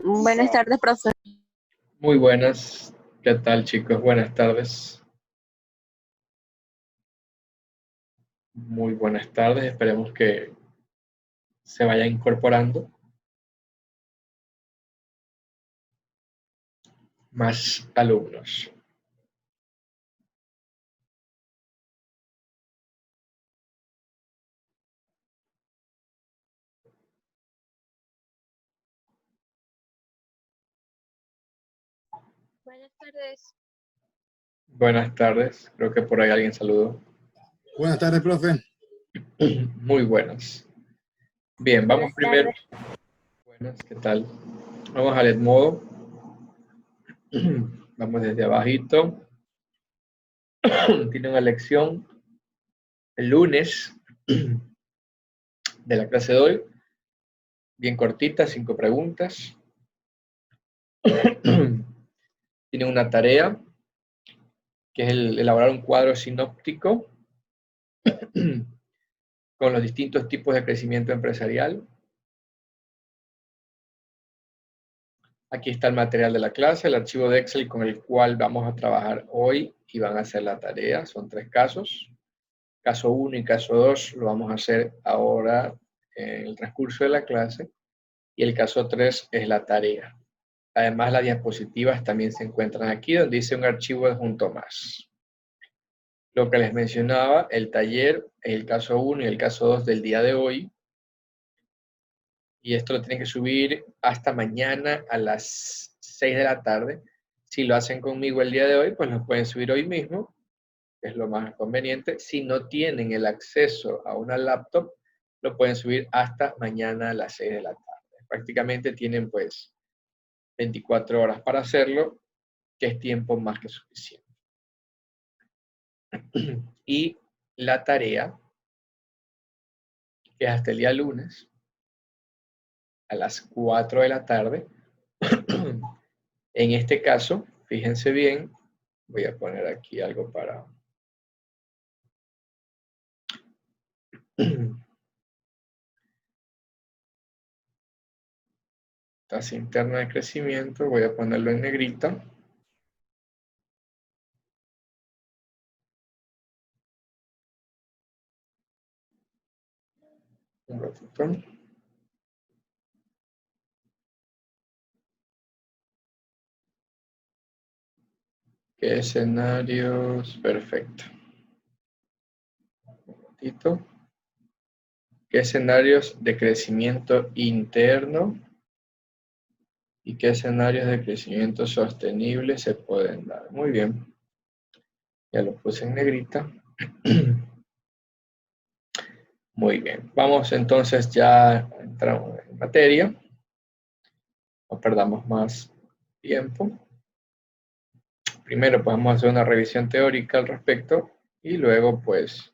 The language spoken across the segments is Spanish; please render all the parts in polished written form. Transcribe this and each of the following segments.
Buenas tardes, profe. Muy buenas. ¿Qué tal, chicos? Buenas tardes. Muy buenas tardes. Esperemos que se vaya incorporando más alumnos. Buenas tardes. Buenas tardes. Creo que por ahí alguien saludó. Buenas tardes, profe. Muy buenas. Bien, vamos Buenas primero. tardes. Buenas, ¿qué tal? Vamos al Edmodo. Vamos desde abajito. Tiene una lección el lunes de la clase de hoy. Bien cortita, 5 preguntas. Tiene una tarea que es elaborar un cuadro sinóptico con los distintos tipos de crecimiento empresarial. Aquí está el material de la clase, el archivo de Excel con el cual vamos a trabajar hoy y van a hacer la tarea. Son 3 casos. Caso 1 y caso 2 lo vamos a hacer ahora en el transcurso de la clase. Y el caso 3 es la tarea. Además, las diapositivas también se encuentran aquí, donde dice un archivo adjunto más. Lo que les mencionaba, el taller es el caso 1 y el caso 2 del día de hoy. Y esto lo tienen que subir hasta mañana a las 6 de la tarde. Si lo hacen conmigo el día de hoy, pues lo pueden subir hoy mismo, que es lo más conveniente. Si no tienen el acceso a una laptop, lo pueden subir hasta mañana a las 6 de la tarde. Prácticamente tienen pues 24 horas para hacerlo, que es tiempo más que suficiente. Y la tarea, que es hasta el día lunes, a las 4 de la tarde. En este caso, fíjense bien, voy a poner aquí algo para... Tasa interna de crecimiento, voy a ponerlo en negrita. Un ratito. ¿Qué escenarios? Perfecto. Un ratito. ¿Qué escenarios de crecimiento interno y qué escenarios de crecimiento sostenible se pueden dar? Muy bien. Ya lo puse en negrita. Muy bien. Vamos entonces ya entramos en materia. No perdamos más tiempo. Primero pues vamos a hacer una revisión teórica al respecto y luego pues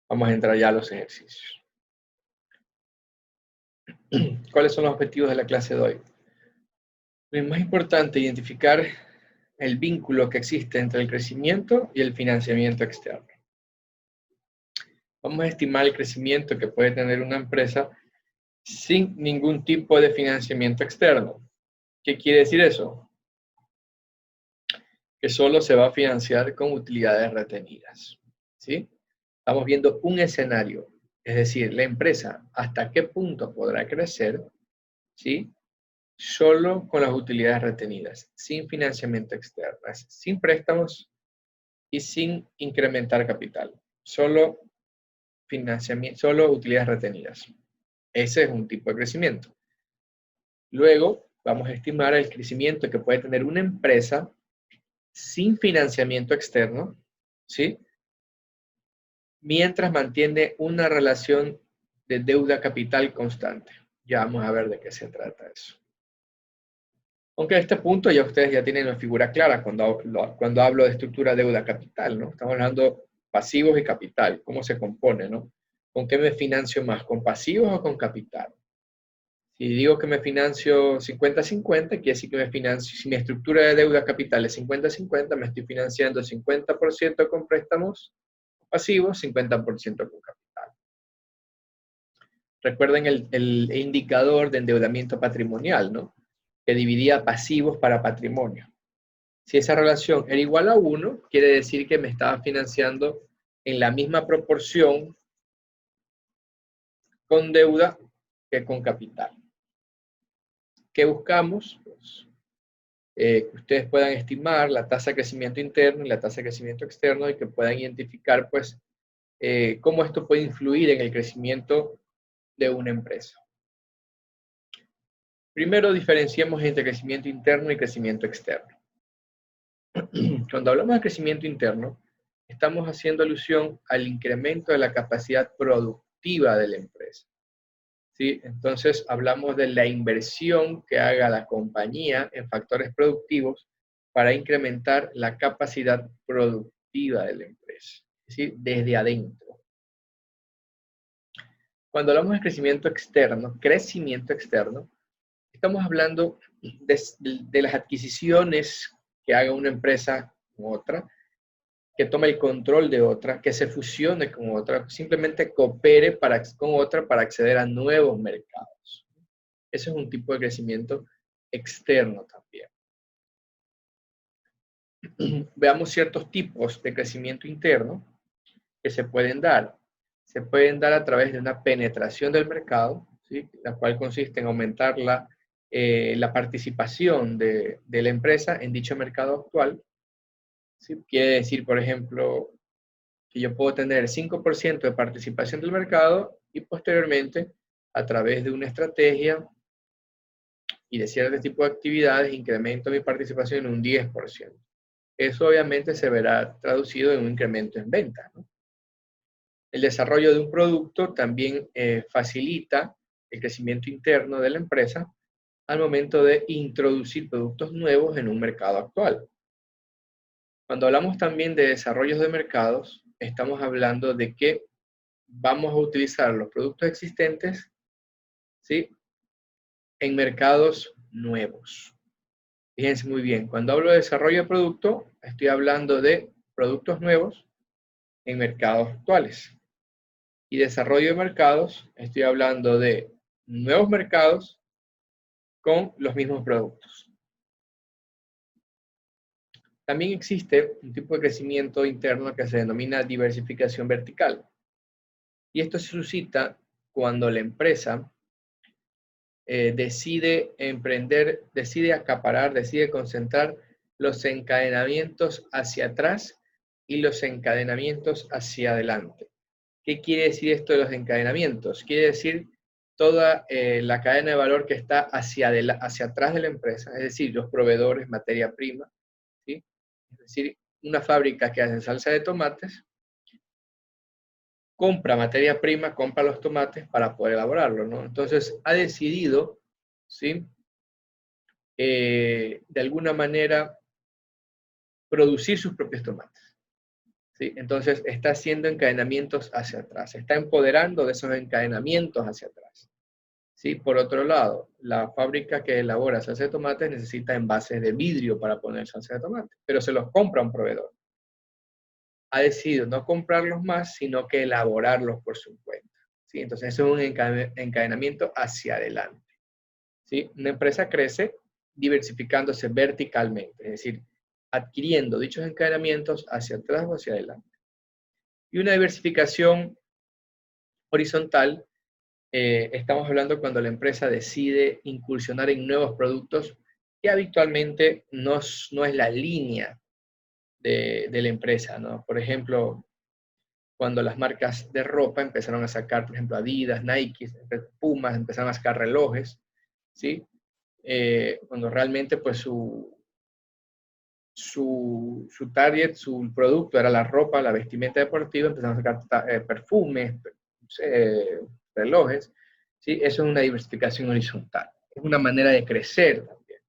vamos a entrar ya a los ejercicios. ¿Cuáles son los objetivos de la clase de hoy? Lo más importante, identificar el vínculo que existe entre el crecimiento y el financiamiento externo. Vamos a estimar el crecimiento que puede tener una empresa sin ningún tipo de financiamiento externo. ¿Qué quiere decir eso? Que solo se va a financiar con utilidades retenidas. ¿Sí? Estamos viendo un escenario, es decir, la empresa hasta qué punto podrá crecer, ¿sí? Solo con las utilidades retenidas, sin financiamiento externo, sin préstamos y sin incrementar capital. Solo financiamiento, solo utilidades retenidas. Ese es un tipo de crecimiento. Luego, vamos a estimar el crecimiento que puede tener una empresa sin financiamiento externo, ¿sí? Mientras mantiene una relación de deuda capital constante. Ya vamos a ver de qué se trata eso. Aunque a este punto ya ustedes ya tienen una figura clara cuando hablo de estructura deuda capital, ¿no? Estamos hablando pasivos y capital, cómo se compone, ¿no? ¿Con qué me financio más? ¿Con pasivos o con capital? Si digo que me financio 50-50, quiere decir que me financio, si mi estructura de deuda capital es 50-50, me estoy financiando 50% con préstamos pasivos, 50% con capital. Recuerden el indicador de endeudamiento patrimonial, ¿no? que dividía pasivos para patrimonio. Si esa relación era igual a 1, quiere decir que me estaba financiando en la misma proporción con deuda que con capital. ¿Qué buscamos? Pues, que ustedes puedan estimar la tasa de crecimiento interno y la tasa de crecimiento externo y que puedan identificar pues, cómo esto puede influir en el crecimiento de una empresa. Primero diferenciemos entre crecimiento interno y crecimiento externo. Cuando hablamos de crecimiento interno, estamos haciendo alusión al incremento de la capacidad productiva de la empresa. ¿Sí? Entonces, hablamos de la inversión que haga la compañía en factores productivos para incrementar la capacidad productiva de la empresa, es decir, desde adentro. Cuando hablamos de crecimiento externo, estamos hablando de las adquisiciones que haga una empresa con otra, que tome el control de otra, que se fusione con otra, simplemente coopere con otra para acceder a nuevos mercados. Ese es un tipo de crecimiento externo también. Veamos ciertos tipos de crecimiento interno que se pueden dar. Se pueden dar a través de una penetración del mercado, ¿sí? La cual consiste en aumentar la participación de la empresa en dicho mercado actual. ¿Sí? Quiere decir, por ejemplo, que yo puedo tener 5% de participación del mercado y posteriormente, a través de una estrategia y de cierto tipo de actividades, incremento mi participación en un 10%. Eso obviamente se verá traducido en un incremento en ventas, ¿no? El desarrollo de un producto también facilita el crecimiento interno de la empresa al momento de introducir productos nuevos en un mercado actual. Cuando hablamos también de desarrollos de mercados, estamos hablando de que vamos a utilizar los productos existentes, ¿sí?, en mercados nuevos. Fíjense muy bien, cuando hablo de desarrollo de producto, estoy hablando de productos nuevos en mercados actuales. Y desarrollo de mercados, estoy hablando de nuevos mercados con los mismos productos. También existe un tipo de crecimiento interno que se denomina diversificación vertical. Y esto se suscita cuando la empresa decide emprender, decide acaparar, decide concentrar los encadenamientos hacia atrás y los encadenamientos hacia adelante. ¿Qué quiere decir esto de los encadenamientos? Quiere decir toda la cadena de valor que está hacia atrás de la empresa, es decir, los proveedores, materia prima, ¿sí? Es decir, una fábrica que hace salsa de tomates, compra materia prima, compra los tomates para poder elaborarlo, ¿no? Entonces, ha decidido, ¿sí?, de alguna manera, producir sus propios tomates, ¿sí? Entonces, está haciendo encadenamientos hacia atrás, se está empoderando de esos encadenamientos hacia atrás, ¿sí? Por otro lado, la fábrica que elabora salsa de tomates necesita envases de vidrio para poner salsa de tomate, pero se los compra un proveedor. Ha decidido no comprarlos más, sino que elaborarlos por su cuenta, ¿sí? Entonces, eso es un encadenamiento hacia adelante, ¿sí? Una empresa crece diversificándose verticalmente, es decir, adquiriendo dichos encadenamientos hacia atrás o hacia adelante. Y una diversificación horizontal, estamos hablando cuando la empresa decide incursionar en nuevos productos que habitualmente no es la línea de la empresa, ¿no? Por ejemplo, cuando las marcas de ropa empezaron a sacar, por ejemplo, Adidas, Nike, Pumas, empezaron a sacar relojes, ¿sí? Cuando realmente pues su target, su producto era la ropa, la vestimenta deportiva, empezaron a sacar perfumes, relojes, ¿sí? Eso es una diversificación horizontal, es una manera de crecer también.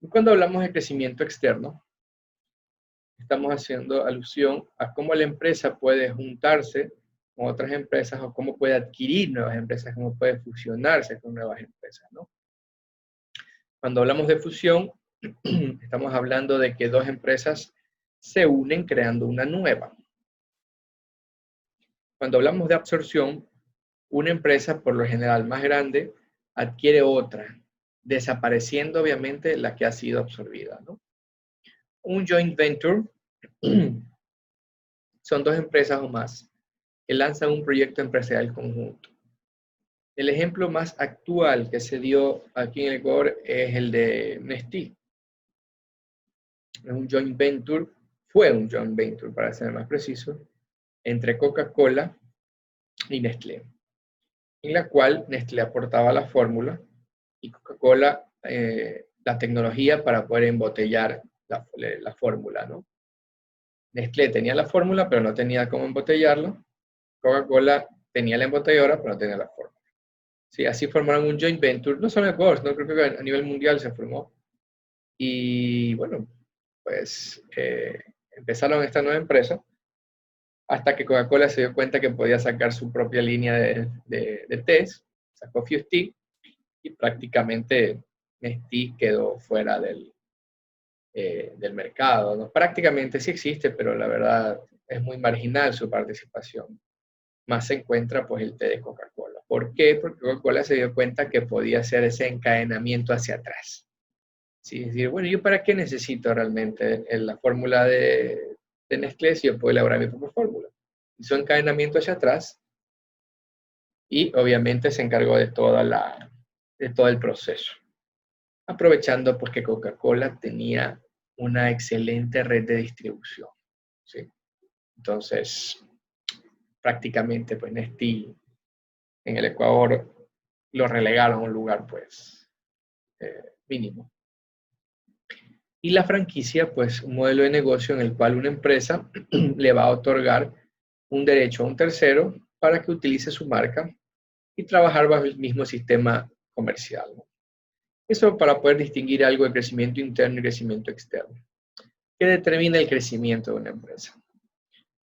Y cuando hablamos de crecimiento externo, estamos haciendo alusión a cómo la empresa puede juntarse con otras empresas o cómo puede adquirir nuevas empresas, cómo puede fusionarse con nuevas empresas, ¿no? Cuando hablamos de fusión, estamos hablando de que dos empresas se unen creando una nueva. Cuando hablamos de absorción, una empresa, por lo general más grande, adquiere otra, desapareciendo obviamente la que ha sido absorbida, ¿no? Un joint venture son dos empresas o más que lanzan un proyecto empresarial conjunto. El ejemplo más actual que se dio aquí en Ecuador es el de Nestlé. Es un joint venture, fue un joint venture para ser más preciso, entre Coca-Cola y Nestlé, en la cual Nestlé aportaba la fórmula y Coca-Cola la tecnología para poder embotellar la fórmula, ¿no? Nestlé tenía la fórmula, pero no tenía cómo embotellarla. Coca-Cola tenía la embotelladora, pero no tenía la fórmula. Sí, así formaron un joint venture, no solo en Ecuador, no creo que a nivel mundial se formó. Y bueno, pues empezaron esta nueva empresa hasta que Coca-Cola se dio cuenta que podía sacar su propia línea de tés, sacó Fuze Tea, y prácticamente Nestlé quedó fuera del mercado, ¿no? Prácticamente sí existe, pero la verdad es muy marginal su participación. Más se encuentra pues el té de Coca-Cola. ¿Por qué? Porque Coca-Cola se dio cuenta que podía hacer ese encadenamiento hacia atrás. ¿Sí? Es decir, bueno, ¿yo para qué necesito realmente la fórmula de Nestlé si yo puedo elaborar mi propia fórmula? Hizo encadenamiento hacia atrás y obviamente se encargó de todo el proceso. Aprovechando pues que Coca-Cola tenía una excelente red de distribución, ¿sí? Entonces, prácticamente pues Nestlé en el Ecuador lo relegaron a un lugar pues mínimo. Y la franquicia, pues un modelo de negocio en el cual una empresa le va a otorgar un derecho a un tercero para que utilice su marca y trabajar bajo el mismo sistema comercial, ¿no? Eso para poder distinguir algo de crecimiento interno y crecimiento externo. ¿Qué determina el crecimiento de una empresa?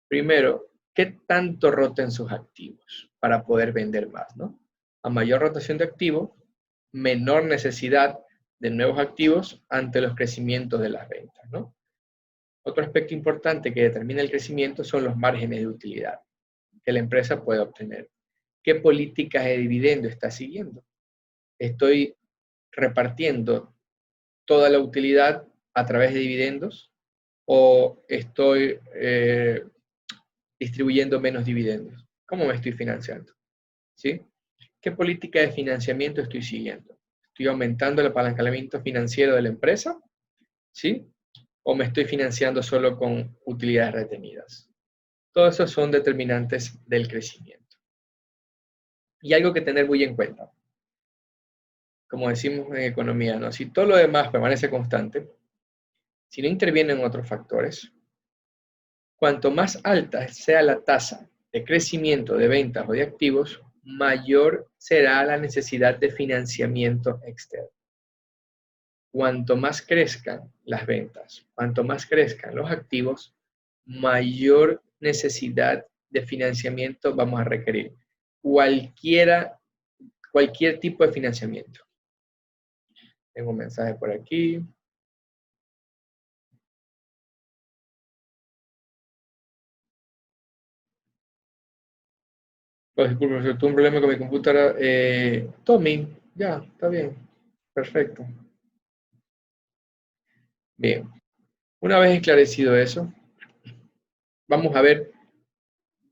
Primero, ¿qué tanto rotan sus activos para poder vender más, ¿no? A mayor rotación de activos, menor necesidad de nuevos activos ante los crecimientos de las ventas, ¿no? Otro aspecto importante que determina el crecimiento son los márgenes de utilidad que la empresa puede obtener. ¿Qué políticas de dividendo está siguiendo? ¿Estoy repartiendo toda la utilidad a través de dividendos o estoy distribuyendo menos dividendos? ¿Cómo me estoy financiando? ¿Sí? ¿Qué política de financiamiento estoy siguiendo? ¿Estoy aumentando el apalancamiento financiero de la empresa? ¿Sí? ¿O me estoy financiando solo con utilidades retenidas? Todos esos son determinantes del crecimiento. Y algo que tener muy en cuenta, como decimos en economía, ¿no? Si todo lo demás permanece constante, si no intervienen otros factores, cuanto más alta sea la tasa de crecimiento de ventas o de activos, mayor será la necesidad de financiamiento externo. Cuanto más crezcan las ventas, cuanto más crezcan los activos, mayor necesidad de financiamiento vamos a requerir. Cualquier tipo de financiamiento. Tengo un mensaje por aquí. Pues disculpe, profesor, tuve un problema con mi computadora. Tommy, ya, está bien. Perfecto. Bien. Una vez esclarecido eso, vamos a ver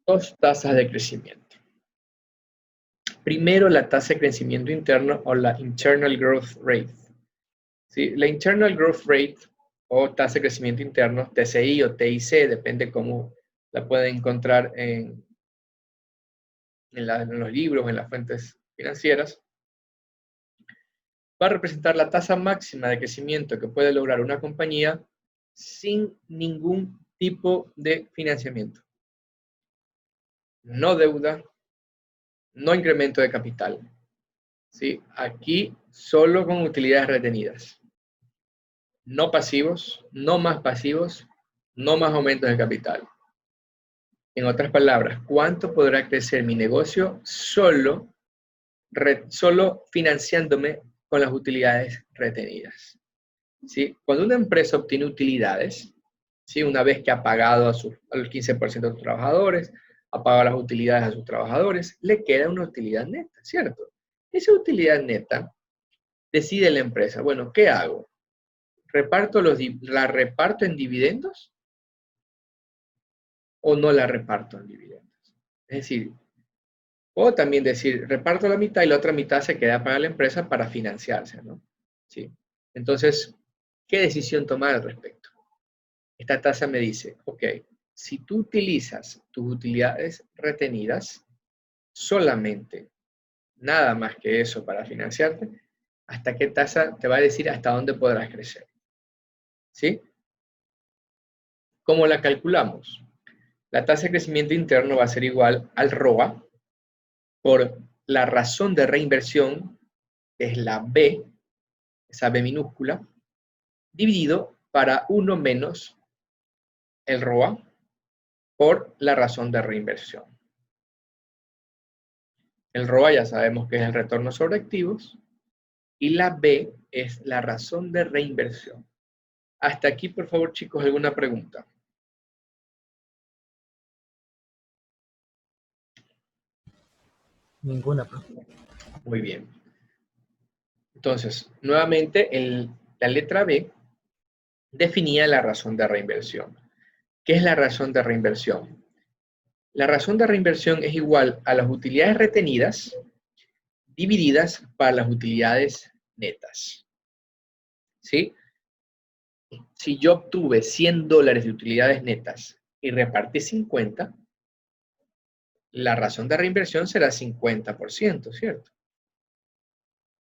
dos tasas de crecimiento. Primero, la tasa de crecimiento interno o la Internal Growth Rate. ¿Sí? La Internal Growth Rate o tasa de crecimiento interno, TCI o TIC, depende cómo la pueden encontrar en los libros, en las fuentes financieras, va a representar la tasa máxima de crecimiento que puede lograr una compañía sin ningún tipo de financiamiento. No deuda, no incremento de capital. ¿Sí? Aquí solo con utilidades retenidas. No pasivos, no más pasivos, no más aumentos de capital. En otras palabras, ¿cuánto podrá crecer mi negocio solo financiándome con las utilidades retenidas? ¿Sí? Cuando una empresa obtiene utilidades, ¿sí? Una vez que ha pagado al 15% de sus trabajadores, ha pagado las utilidades a sus trabajadores, le queda una utilidad neta, ¿cierto? Esa utilidad neta decide la empresa, bueno, ¿qué hago? ¿La reparto en dividendos o no la reparto en dividendos? Es decir, puedo también decir, reparto la mitad y la otra mitad se queda para la empresa para financiarse, ¿no? Sí. Entonces, ¿qué decisión tomar al respecto? Esta tasa me dice, ok, si tú utilizas tus utilidades retenidas, solamente, nada más que eso para financiarte, ¿hasta qué tasa te va a decir hasta dónde podrás crecer? ¿Sí? ¿Cómo la calculamos? La tasa de crecimiento interno va a ser igual al ROA por la razón de reinversión, que es la B, esa B minúscula, dividido para 1 menos el ROA por la razón de reinversión. El ROA ya sabemos que es el retorno sobre activos y la B es la razón de reinversión. Hasta aquí, por favor, chicos, ¿alguna pregunta? Ninguna, profe. Muy bien. Entonces, nuevamente, la letra B definía la razón de reinversión. ¿Qué es la razón de reinversión? La razón de reinversión es igual a las utilidades retenidas divididas para las utilidades netas. ¿Sí? Si yo obtuve $100 de utilidades netas y repartí 50, la razón de reinversión será 50%, ¿cierto?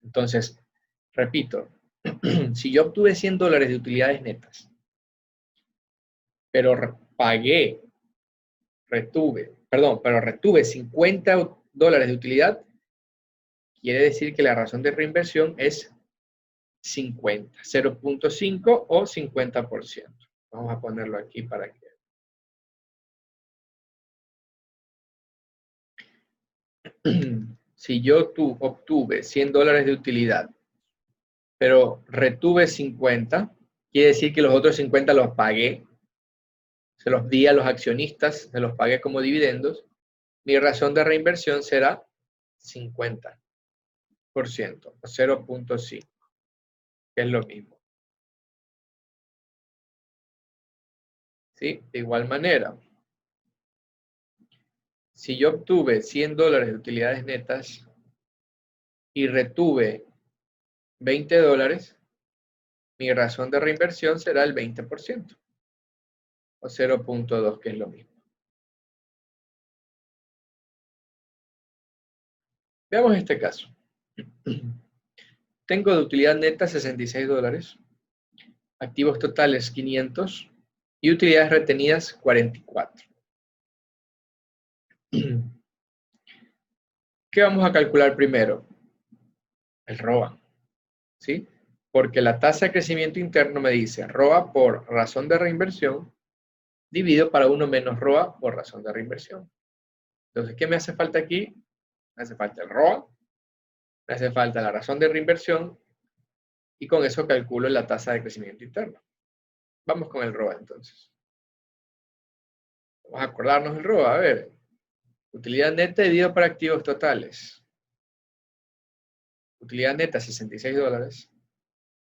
Entonces, repito, si yo obtuve $100 de utilidades netas, pero retuve $50 de utilidad, quiere decir que la razón de reinversión es 50, 0.5 o 50%. Vamos a ponerlo aquí para que... Si yo obtuve $100 de utilidad, pero retuve 50, quiere decir que los otros 50 los pagué, se los di a los accionistas, se los pagué como dividendos, mi razón de reinversión será 50%, o 0.5, que es lo mismo. ¿Sí? De igual manera, si yo obtuve $100 de utilidades netas y retuve $20, mi razón de reinversión será el 20%, o 0.2, que es lo mismo. Veamos este caso. Tengo de utilidad neta $66, activos totales 500 y utilidades retenidas 44. ¿Qué vamos a calcular primero? El ROA, ¿sí? Porque la tasa de crecimiento interno me dice ROA por razón de reinversión dividido para 1 menos ROA por razón de reinversión. Entonces, ¿qué me hace falta aquí? Me hace falta el ROA, me hace falta la razón de reinversión y con eso calculo la tasa de crecimiento interno. Vamos con el ROA entonces. Vamos a acordarnos el ROA. A ver, utilidad neta dividido por activos totales. Utilidad neta $66,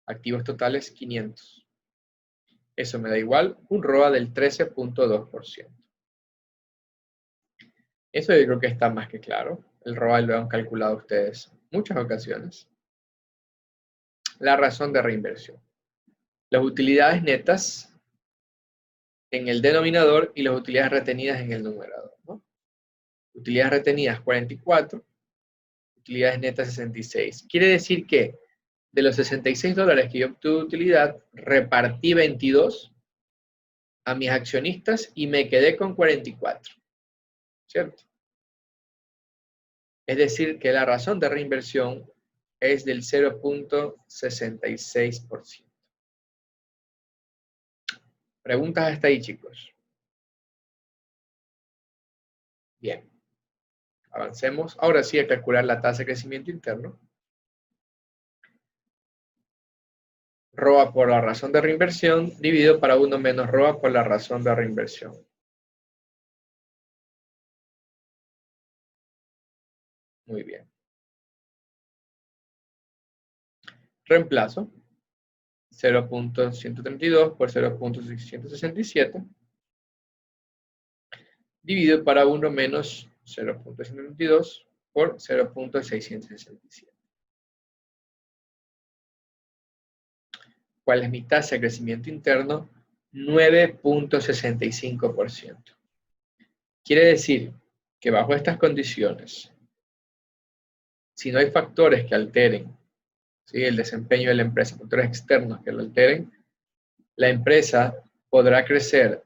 activos totales 500. Eso me da igual un ROA del 13.2%. Eso yo creo que está más que claro. El ROA lo han calculado ustedes en muchas ocasiones. La razón de reinversión. Las utilidades netas en el denominador y las utilidades retenidas en el numerador, ¿no? Utilidades retenidas 44, utilidades netas 66. Quiere decir que de los $66 que yo obtuve de utilidad, repartí 22 a mis accionistas y me quedé con 44, ¿cierto? Es decir, que la razón de reinversión es del 0.66%. ¿Preguntas hasta ahí, chicos? Bien. Avancemos. Ahora sí a calcular la tasa de crecimiento interno. ROA por la razón de reinversión dividido para 1 menos ROA por la razón de reinversión. Muy bien. Reemplazo 0.132 por 0.667 dividido para 1 menos 0.132 por 0.667. ¿Cuál es mi tasa de crecimiento interno? 9.65%. Quiere decir que bajo estas condiciones, si no hay factores que alteren, ¿sí?, el desempeño de la empresa, factores externos que lo alteren, la empresa podrá crecer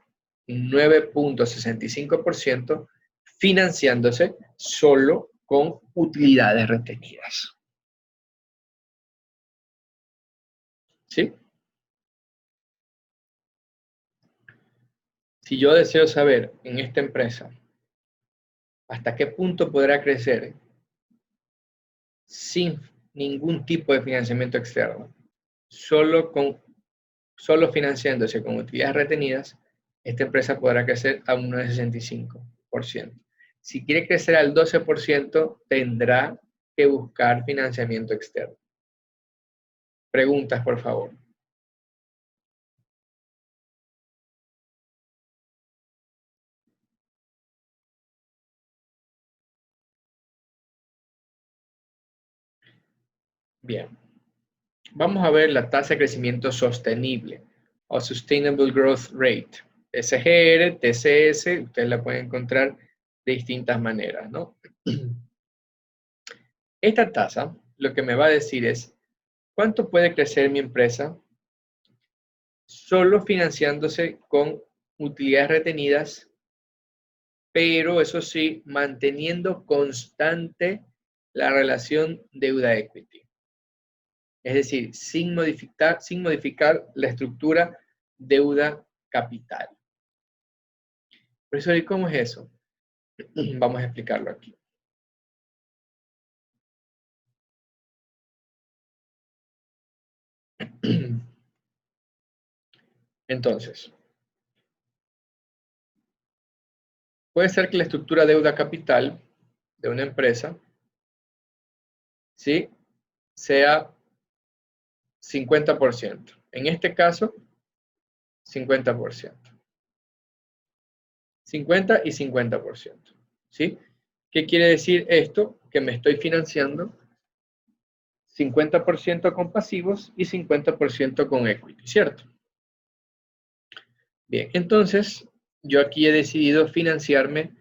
un 9.65% financiándose solo con utilidades retenidas. ¿Sí? Si yo deseo saber en esta empresa hasta qué punto podrá crecer sin ningún tipo de financiamiento externo, solo financiándose con utilidades retenidas, esta empresa podrá crecer a un 9.65%. Si quiere crecer al 12%, tendrá que buscar financiamiento externo. Preguntas, por favor. Bien. Vamos a ver la tasa de crecimiento sostenible o Sustainable Growth Rate. SGR, TCS, ustedes la pueden encontrar de distintas maneras, ¿no? Esta tasa lo que me va a decir es cuánto puede crecer mi empresa solo financiándose con utilidades retenidas, pero eso sí, manteniendo constante la relación deuda-equity. Es decir, sin modificar la estructura deuda-capital. Profesor, ¿y cómo es eso? Vamos a explicarlo aquí. Entonces, puede ser que la estructura deuda-capital de una empresa, ¿sí?, sea 50%. En este caso, 50%. 50 y 50%. ¿Sí? ¿Qué quiere decir esto? Que me estoy financiando 50% con pasivos y 50% con equity, ¿cierto? Bien, entonces yo aquí he decidido financiarme,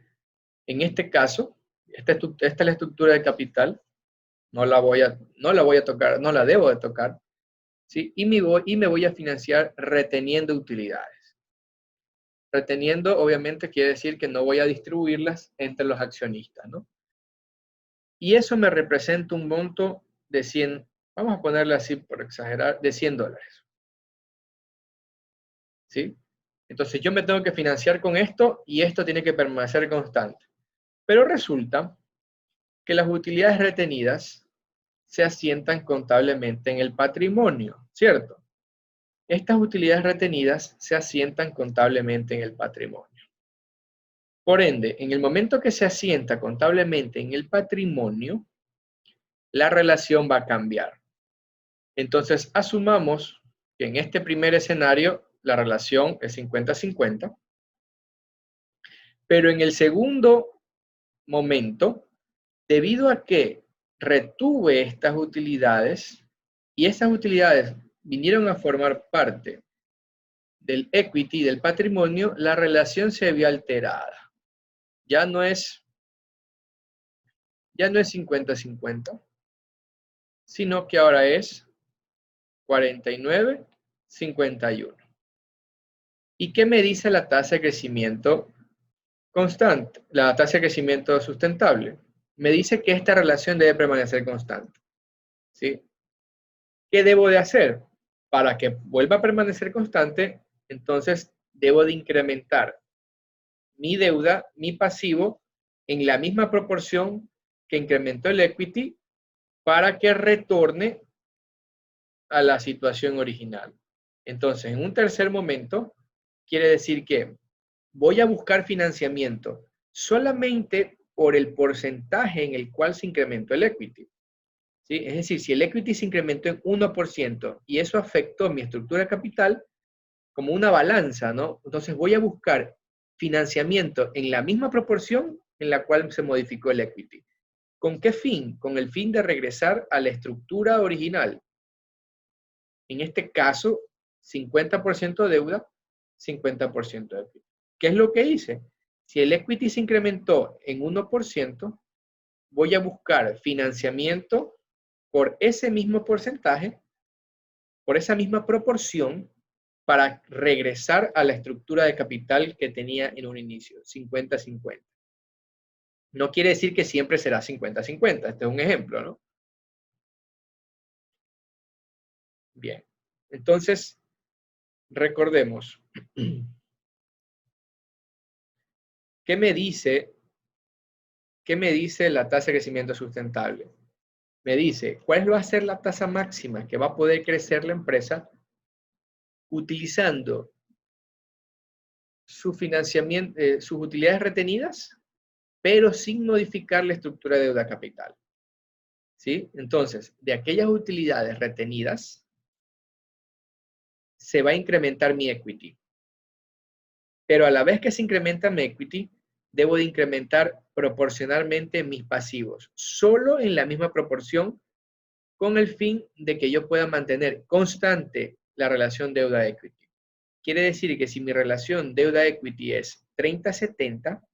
en este caso, esta es la estructura de capital, no la voy a tocar, no la debo de tocar, ¿sí? Y me voy a financiar reteniendo utilidades. Reteniendo, obviamente, quiere decir que no voy a distribuirlas entre los accionistas, ¿no? Y eso me representa un monto de 100, vamos a ponerle así por exagerar, de $100. ¿Sí? Entonces yo me tengo que financiar con esto y esto tiene que permanecer constante. Pero resulta que las utilidades retenidas se asientan contablemente en el patrimonio, ¿cierto? Estas utilidades retenidas se asientan contablemente en el patrimonio. Por ende, en el momento que se asienta contablemente en el patrimonio, la relación va a cambiar. Entonces, asumamos que en este primer escenario la relación es 50-50, pero en el segundo momento, debido a que retuve estas utilidades y esas utilidades vinieron a formar parte del equity, del patrimonio, la relación se vio alterada. Ya no es 50-50, sino que ahora es 49-51. ¿Y qué me dice la tasa de crecimiento constante? La tasa de crecimiento sustentable. Me dice que esta relación debe permanecer constante. ¿Sí? ¿Qué debo de hacer? Para que vuelva a permanecer constante, entonces debo de incrementar mi deuda, mi pasivo, en la misma proporción que incrementó el equity para que retorne a la situación original. Entonces, en un tercer momento, quiere decir que voy a buscar financiamiento solamente por el porcentaje en el cual se incrementó el equity. ¿Sí? Es decir, si el equity se incrementó en 1% y eso afectó mi estructura de capital, como una balanza, ¿no? Entonces voy a buscar financiamiento en la misma proporción en la cual se modificó el equity. ¿Con qué fin? Con el fin de regresar a la estructura original. En este caso, 50% deuda, 50% equity. ¿Qué es lo que hice? Si el equity se incrementó en 1%, voy a buscar financiamiento por ese mismo porcentaje, por esa misma proporción, para regresar a la estructura de capital que tenía en un inicio, 50-50. No quiere decir que siempre será 50-50. Este es un ejemplo, ¿no? Bien. Entonces, recordemos. ¿Qué me dice la tasa de crecimiento sustentable? Me dice, ¿cuál va a ser la tasa máxima que va a poder crecer la empresa utilizando su financiamiento, sus utilidades retenidas, pero sin modificar la estructura de deuda capital? ¿Sí? Entonces, de aquellas utilidades retenidas, se va a incrementar mi equity. Pero a la vez que se incrementa mi equity, debo de incrementar proporcionalmente mis pasivos, solo en la misma proporción, con el fin de que yo pueda mantener constante la relación deuda-equity. Quiere decir que si mi relación deuda-equity es 30-70,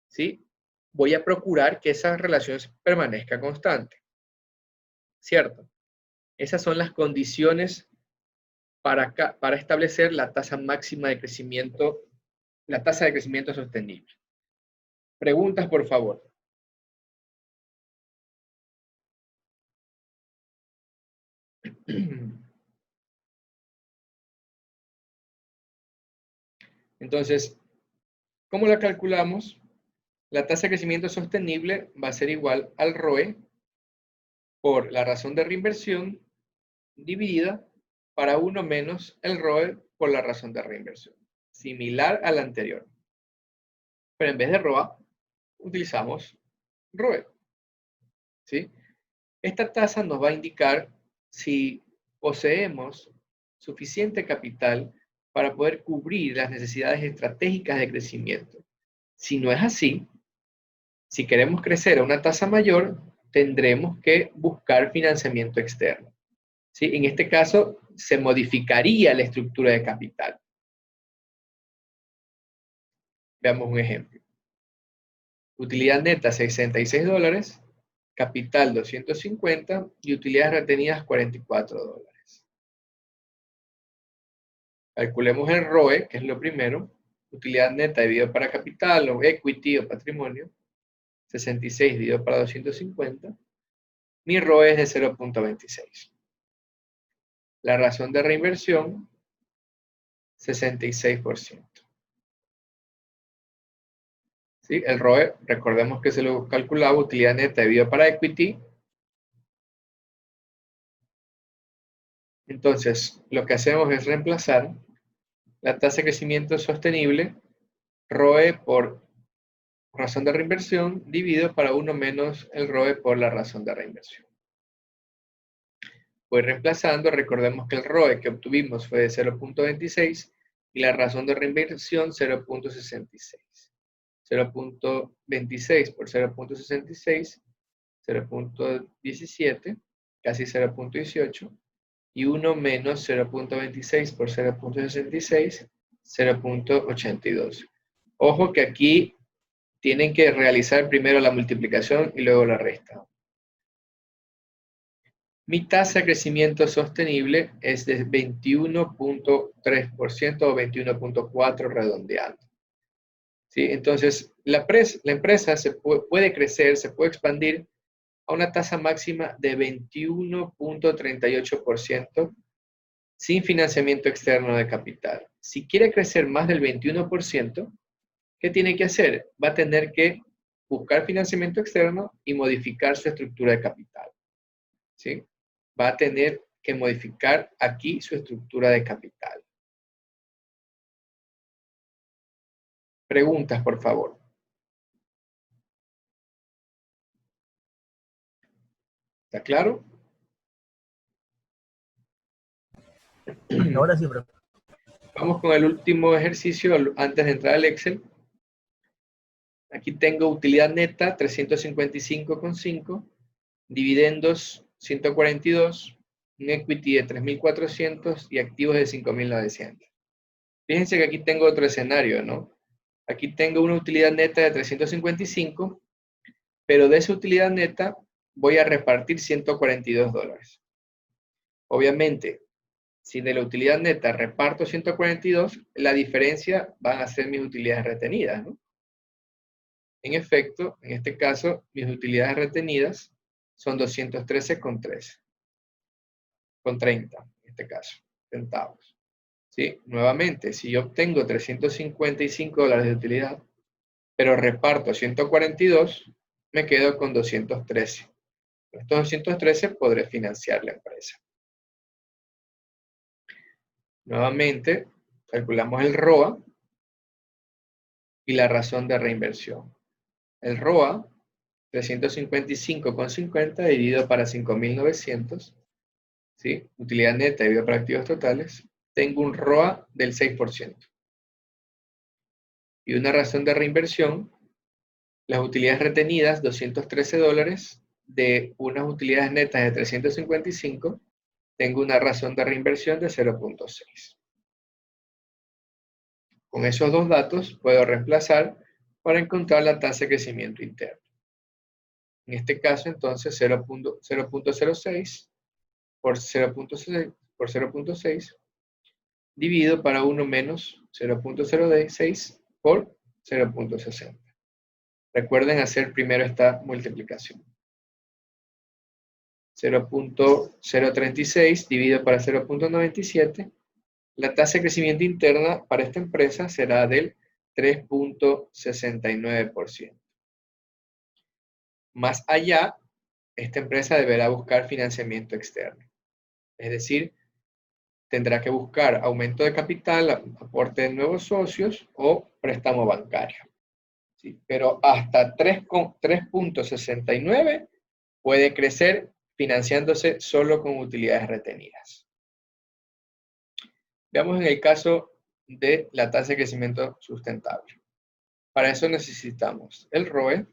¿sí? Voy a procurar que esa relación permanezca constante. ¿Cierto? Esas son las condiciones para establecer la tasa máxima de crecimiento, la tasa de crecimiento sostenible. Preguntas, por favor. Entonces, ¿cómo la calculamos? La tasa de crecimiento sostenible va a ser igual al ROE por la razón de reinversión dividida para 1 menos el ROE por la razón de reinversión. Similar al anterior. Pero en vez de ROA, utilizamos ROE. ¿Sí? Esta tasa nos va a indicar si poseemos suficiente capital para poder cubrir las necesidades estratégicas de crecimiento. Si no es así, si queremos crecer a una tasa mayor, tendremos que buscar financiamiento externo. ¿Sí? En este caso, se modificaría la estructura de capital. Veamos un ejemplo. Utilidad neta, $66, capital 250 y utilidades retenidas 44 dólares. Calculemos el ROE, que es lo primero, utilidad neta dividido para capital o equity o patrimonio, 66 dividido para 250, mi ROE es de 0.26. La razón de reinversión, 66%. ¿Sí? El ROE, recordemos que se lo calculaba utilidad neta dividido para equity. Entonces, lo que hacemos es reemplazar la tasa de crecimiento sostenible, ROE por razón de reinversión, dividido para 1 menos el ROE por la razón de reinversión. Voy reemplazando, recordemos que el ROE que obtuvimos fue de 0.26 y la razón de reinversión 0.66. 0.26 por 0.66, 0.17, casi 0.18, y 1 menos 0.26 por 0.66, 0.82. Ojo que aquí tienen que realizar primero la multiplicación y luego la resta. Mi tasa de crecimiento sostenible es de 21.3% o 21.4% redondeando. ¿Sí? Entonces, la empresa puede crecer, se puede expandir a una tasa máxima de 21.38% sin financiamiento externo de capital. Si quiere crecer más del 21%, ¿qué tiene que hacer? Va a tener que buscar financiamiento externo y modificar su estructura de capital. ¿Sí? Va a tener que modificar aquí su estructura de capital. Preguntas, por favor. ¿Está claro? Ahora sí, profe. Vamos con el último ejercicio antes de entrar al Excel. Aquí tengo utilidad neta 355,5, dividendos 142, un equity de 3.400 y activos de 5.900. Fíjense que aquí tengo otro escenario, ¿no? Aquí tengo una utilidad neta de 355, pero de esa utilidad neta voy a repartir $142. Obviamente, si de la utilidad neta reparto 142, la diferencia van a ser mis utilidades retenidas, ¿no? En efecto, en este caso, mis utilidades retenidas son 213,30, en este caso, centavos. ¿Sí? Nuevamente, si yo obtengo $355 de utilidad, pero reparto 142, me quedo con 213. Con estos 213 podré financiar la empresa. Nuevamente, calculamos el ROA y la razón de reinversión. El ROA, 355,50 dividido para 5.900, ¿sí? Utilidad neta dividido para activos totales, tengo un ROA del 6%. Y una razón de reinversión, las utilidades retenidas, $213, de unas utilidades netas de 355, tengo una razón de reinversión de 0.6. Con esos dos datos puedo reemplazar para encontrar la tasa de crecimiento interno. En este caso, entonces, 0.06 por 0.6 dividido para 1 menos 0.06 por 0.60. Recuerden hacer primero esta multiplicación. 0.036 dividido para 0.97. La tasa de crecimiento interna para esta empresa será del 3.69%. Más allá, esta empresa deberá buscar financiamiento externo. Es decir, tendrá que buscar aumento de capital, aporte de nuevos socios o préstamo bancario. ¿Sí? Pero hasta 3.69 puede crecer financiándose solo con utilidades retenidas. Veamos en el caso de la tasa de crecimiento sustentable. Para eso necesitamos el ROE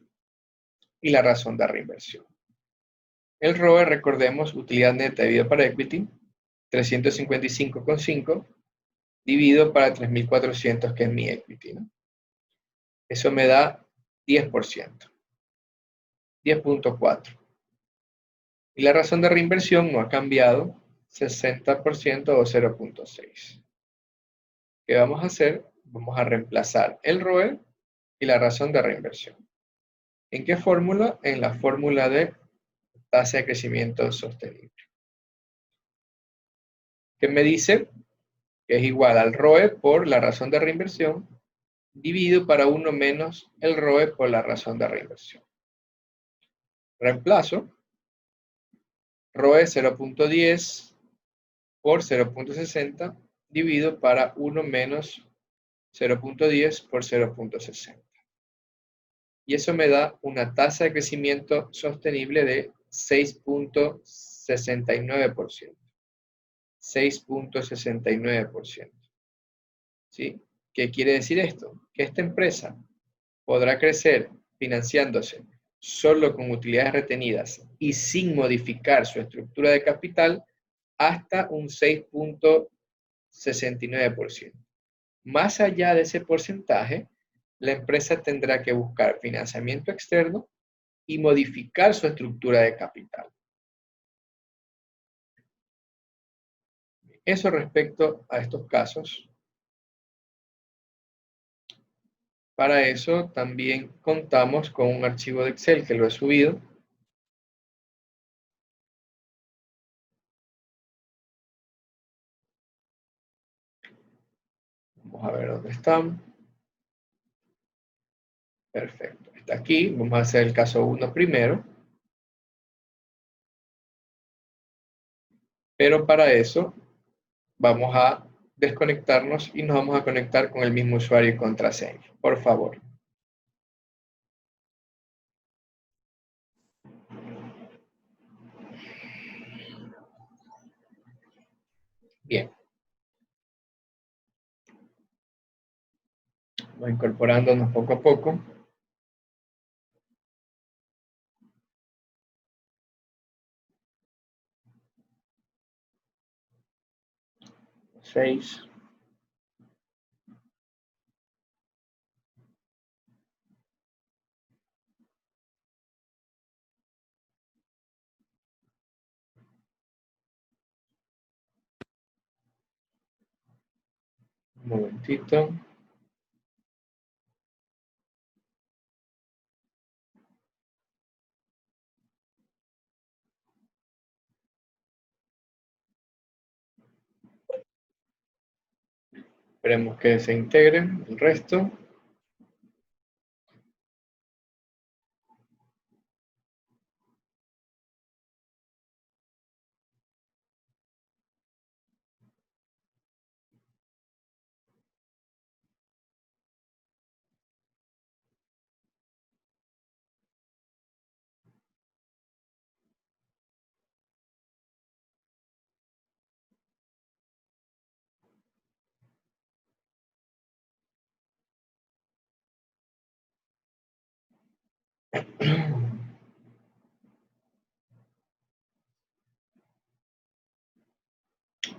y la razón de reinversión. El ROE, recordemos, utilidad neta dividido para equity, 355,5 dividido para 3.400, que es mi equity, ¿no? Eso me da 10%, 10.4. Y la razón de reinversión no ha cambiado, 60% o 0.6. ¿Qué vamos a hacer? Vamos a reemplazar el ROE y la razón de reinversión. ¿En qué fórmula? En la fórmula de tasa de crecimiento sostenible. ¿Qué me dice? Que es igual al ROE por la razón de reinversión dividido para 1 menos el ROE por la razón de reinversión. Reemplazo. ROE 0.10 por 0.60 dividido para 1 menos 0.10 por 0.60. Y eso me da una tasa de crecimiento sostenible de 6.69%. 6.69%. ¿Sí? ¿Qué quiere decir esto? Que esta empresa podrá crecer financiándose solo con utilidades retenidas y sin modificar su estructura de capital hasta un 6.69%. Más allá de ese porcentaje, la empresa tendrá que buscar financiamiento externo y modificar su estructura de capital. Eso respecto a estos casos. Para eso también contamos con un archivo de Excel que lo he subido. Vamos a ver dónde están. Perfecto. Está aquí. Vamos a hacer el caso 1 primero. Pero para eso vamos a desconectarnos y nos vamos a conectar con el mismo usuario y contraseña. Por favor. Bien. Vamos incorporándonos poco a poco. Seis. Un momentito. Esperemos que se integre el resto.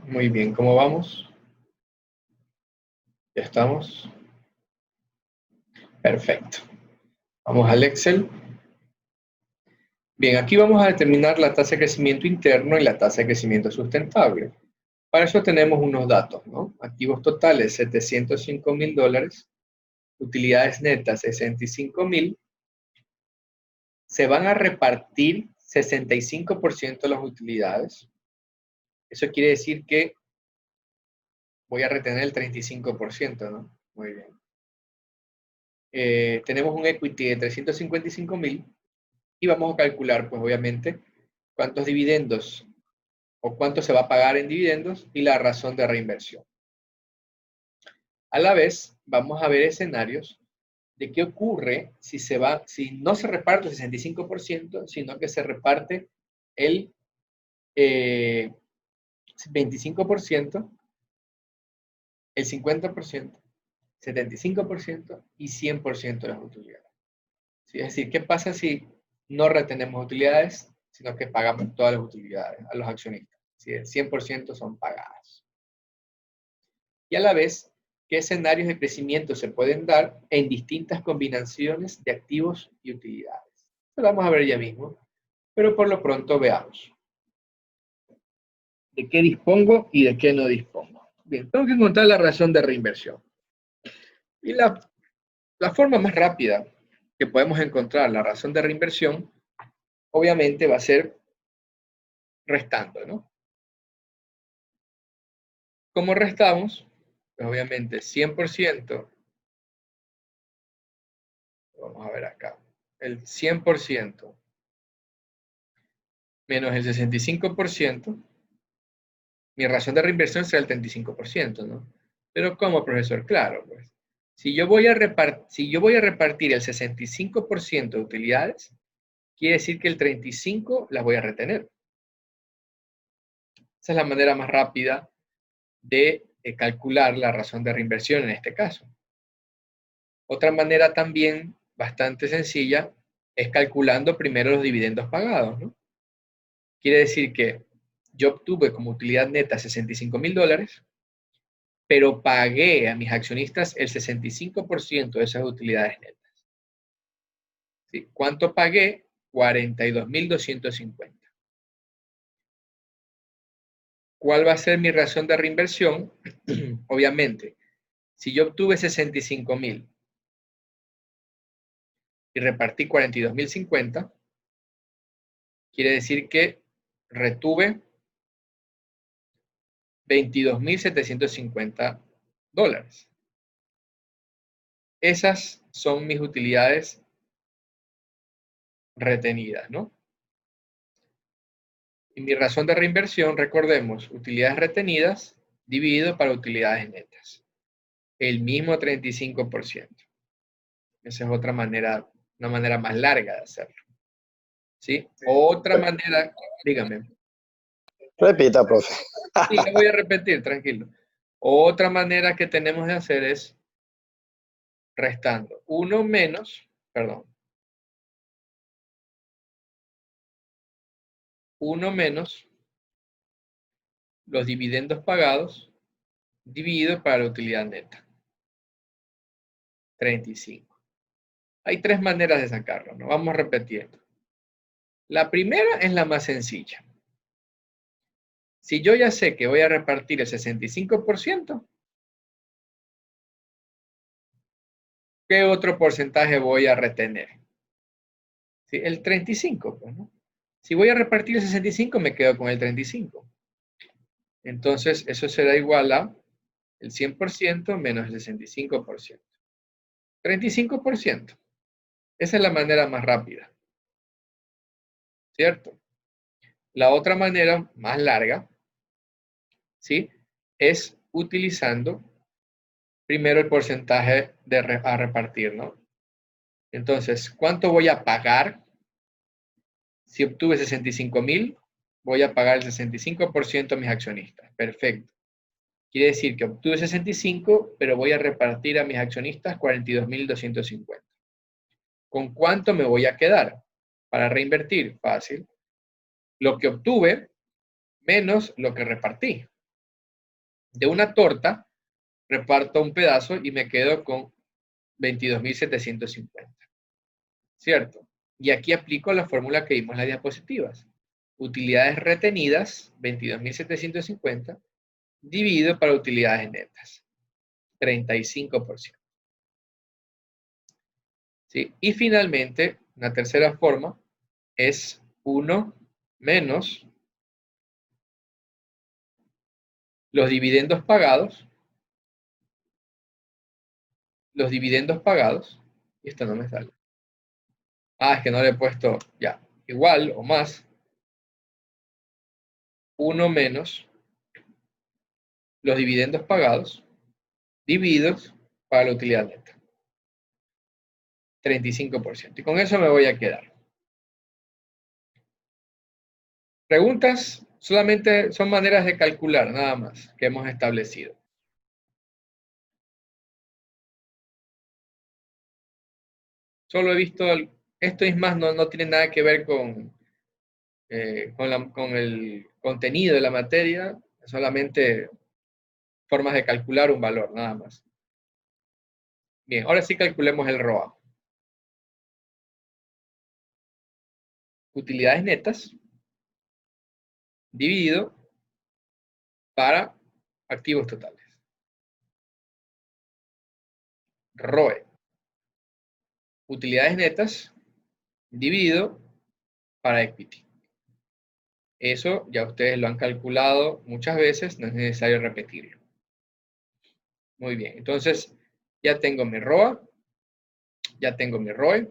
Muy bien, ¿cómo vamos? ¿Ya estamos? Perfecto. Vamos al Excel. Bien, aquí vamos a determinar la tasa de crecimiento interno y la tasa de crecimiento sustentable. Para eso tenemos unos datos, ¿no? Activos totales, $705,000. Utilidades netas, 65,000. Se van a repartir 65% de las utilidades. Eso quiere decir que voy a retener el 35%, ¿no? Muy bien. Tenemos un equity de 355,000 y vamos a calcular, pues obviamente, cuántos dividendos o cuánto se va a pagar en dividendos y la razón de reinversión. A la vez, vamos a ver escenarios de qué ocurre si no se reparte el 65%, sino que se reparte el 25%, el 50%, 75% y 100% de las utilidades. ¿Sí? Es decir, ¿qué pasa si no retenemos utilidades, sino que pagamos todas las utilidades a los accionistas? ¿Sí? El 100% son pagadas. Y a la vez, ¿qué escenarios de crecimiento se pueden dar en distintas combinaciones de activos y utilidades? Lo vamos a ver ya mismo, pero por lo pronto veamos. ¿De qué dispongo y de qué no dispongo? Bien, tengo que encontrar la razón de reinversión. Y la forma más rápida que podemos encontrar la razón de reinversión, obviamente va a ser restando, ¿no? ¿Cómo restamos? Pues obviamente 100%, vamos a ver acá, el 100% menos el 65%, mi razón de reinversión será el 35%, ¿no? Pero ¿cómo, profesor? Claro, pues, si yo voy a repartir el 65% de utilidades, quiere decir que el 35% las voy a retener. Esa es la manera más rápida de calcular la razón de reinversión en este caso. Otra manera también bastante sencilla es calculando primero los dividendos pagados, ¿no? Quiere decir que yo obtuve como utilidad neta $65,000, pero pagué a mis accionistas el 65% de esas utilidades netas. ¿Sí? ¿Cuánto pagué? 42,250. ¿Cuál va a ser mi razón de reinversión? Obviamente, si yo obtuve 65,000 y repartí 42,050, quiere decir que retuve $22,750. Esas son mis utilidades retenidas, ¿no? Y mi razón de reinversión, recordemos, utilidades retenidas dividido para utilidades netas. El mismo 35%. Esa es otra manera, una manera más larga de hacerlo. ¿Sí? Otra manera, dígame. Repita, profe. Sí, le voy a repetir, tranquilo. Otra manera que tenemos de hacer es restando 1 menos, perdón, 1 menos los dividendos pagados dividido para la utilidad neta. 35. Hay tres maneras de sacarlo, ¿no? Vamos repitiendo. La primera es la más sencilla. Si yo ya sé que voy a repartir el 65%, ¿qué otro porcentaje voy a retener? ¿Sí? El 35, pues, ¿no? Si voy a repartir el 65, me quedo con el 35. Entonces, eso será igual a el 100% menos el 65%. 35%. Esa es la manera más rápida. ¿Cierto? La otra manera, más larga, ¿sí? Es utilizando primero el porcentaje a repartir, ¿no? Entonces, ¿cuánto voy a pagar? Si obtuve 65,000, voy a pagar el 65% a mis accionistas. Perfecto. Quiere decir que obtuve 65, pero voy a repartir a mis accionistas 42,250. ¿Con cuánto me voy a quedar? Para reinvertir, fácil. Lo que obtuve menos lo que repartí. De una torta, reparto un pedazo y me quedo con 22,750. ¿Cierto? Y aquí aplico la fórmula que vimos en las diapositivas. Utilidades retenidas, 22,750, dividido para utilidades netas, 35%. ¿Sí? Y finalmente, una tercera forma es 1 menos los dividendos pagados, y esto no me sale. Es que no le he puesto, ya, igual o más, 1 menos los dividendos pagados, divididos para la utilidad neta. 35%. Y con eso me voy a quedar. Preguntas solamente son maneras de calcular, nada más, que hemos establecido. Solo he visto, esto es más, no tiene nada que ver con el contenido de la materia, solamente formas de calcular un valor, nada más. Bien, ahora sí calculemos el ROA. Utilidades netas dividido para activos totales. ROE. Utilidades netas dividido para equity. Eso ya ustedes lo han calculado muchas veces, no es necesario repetirlo. Muy bien, entonces ya tengo mi ROA, ya tengo mi ROE,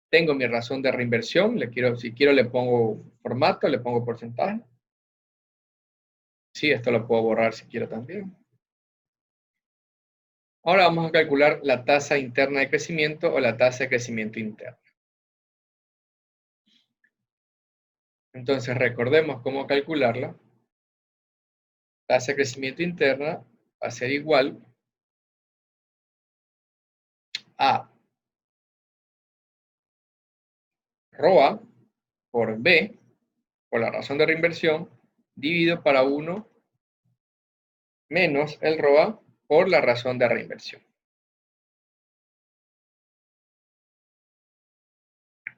tengo mi razón de reinversión, si quiero le pongo formato, le pongo porcentaje. Sí, esto lo puedo borrar si quiero también. Ahora vamos a calcular la tasa interna de crecimiento o la tasa de crecimiento interna. Entonces recordemos cómo calcularla. Tasa de crecimiento interna va a ser igual a ROA por B, por la razón de reinversión, dividido para 1 menos el ROA por la razón de reinversión.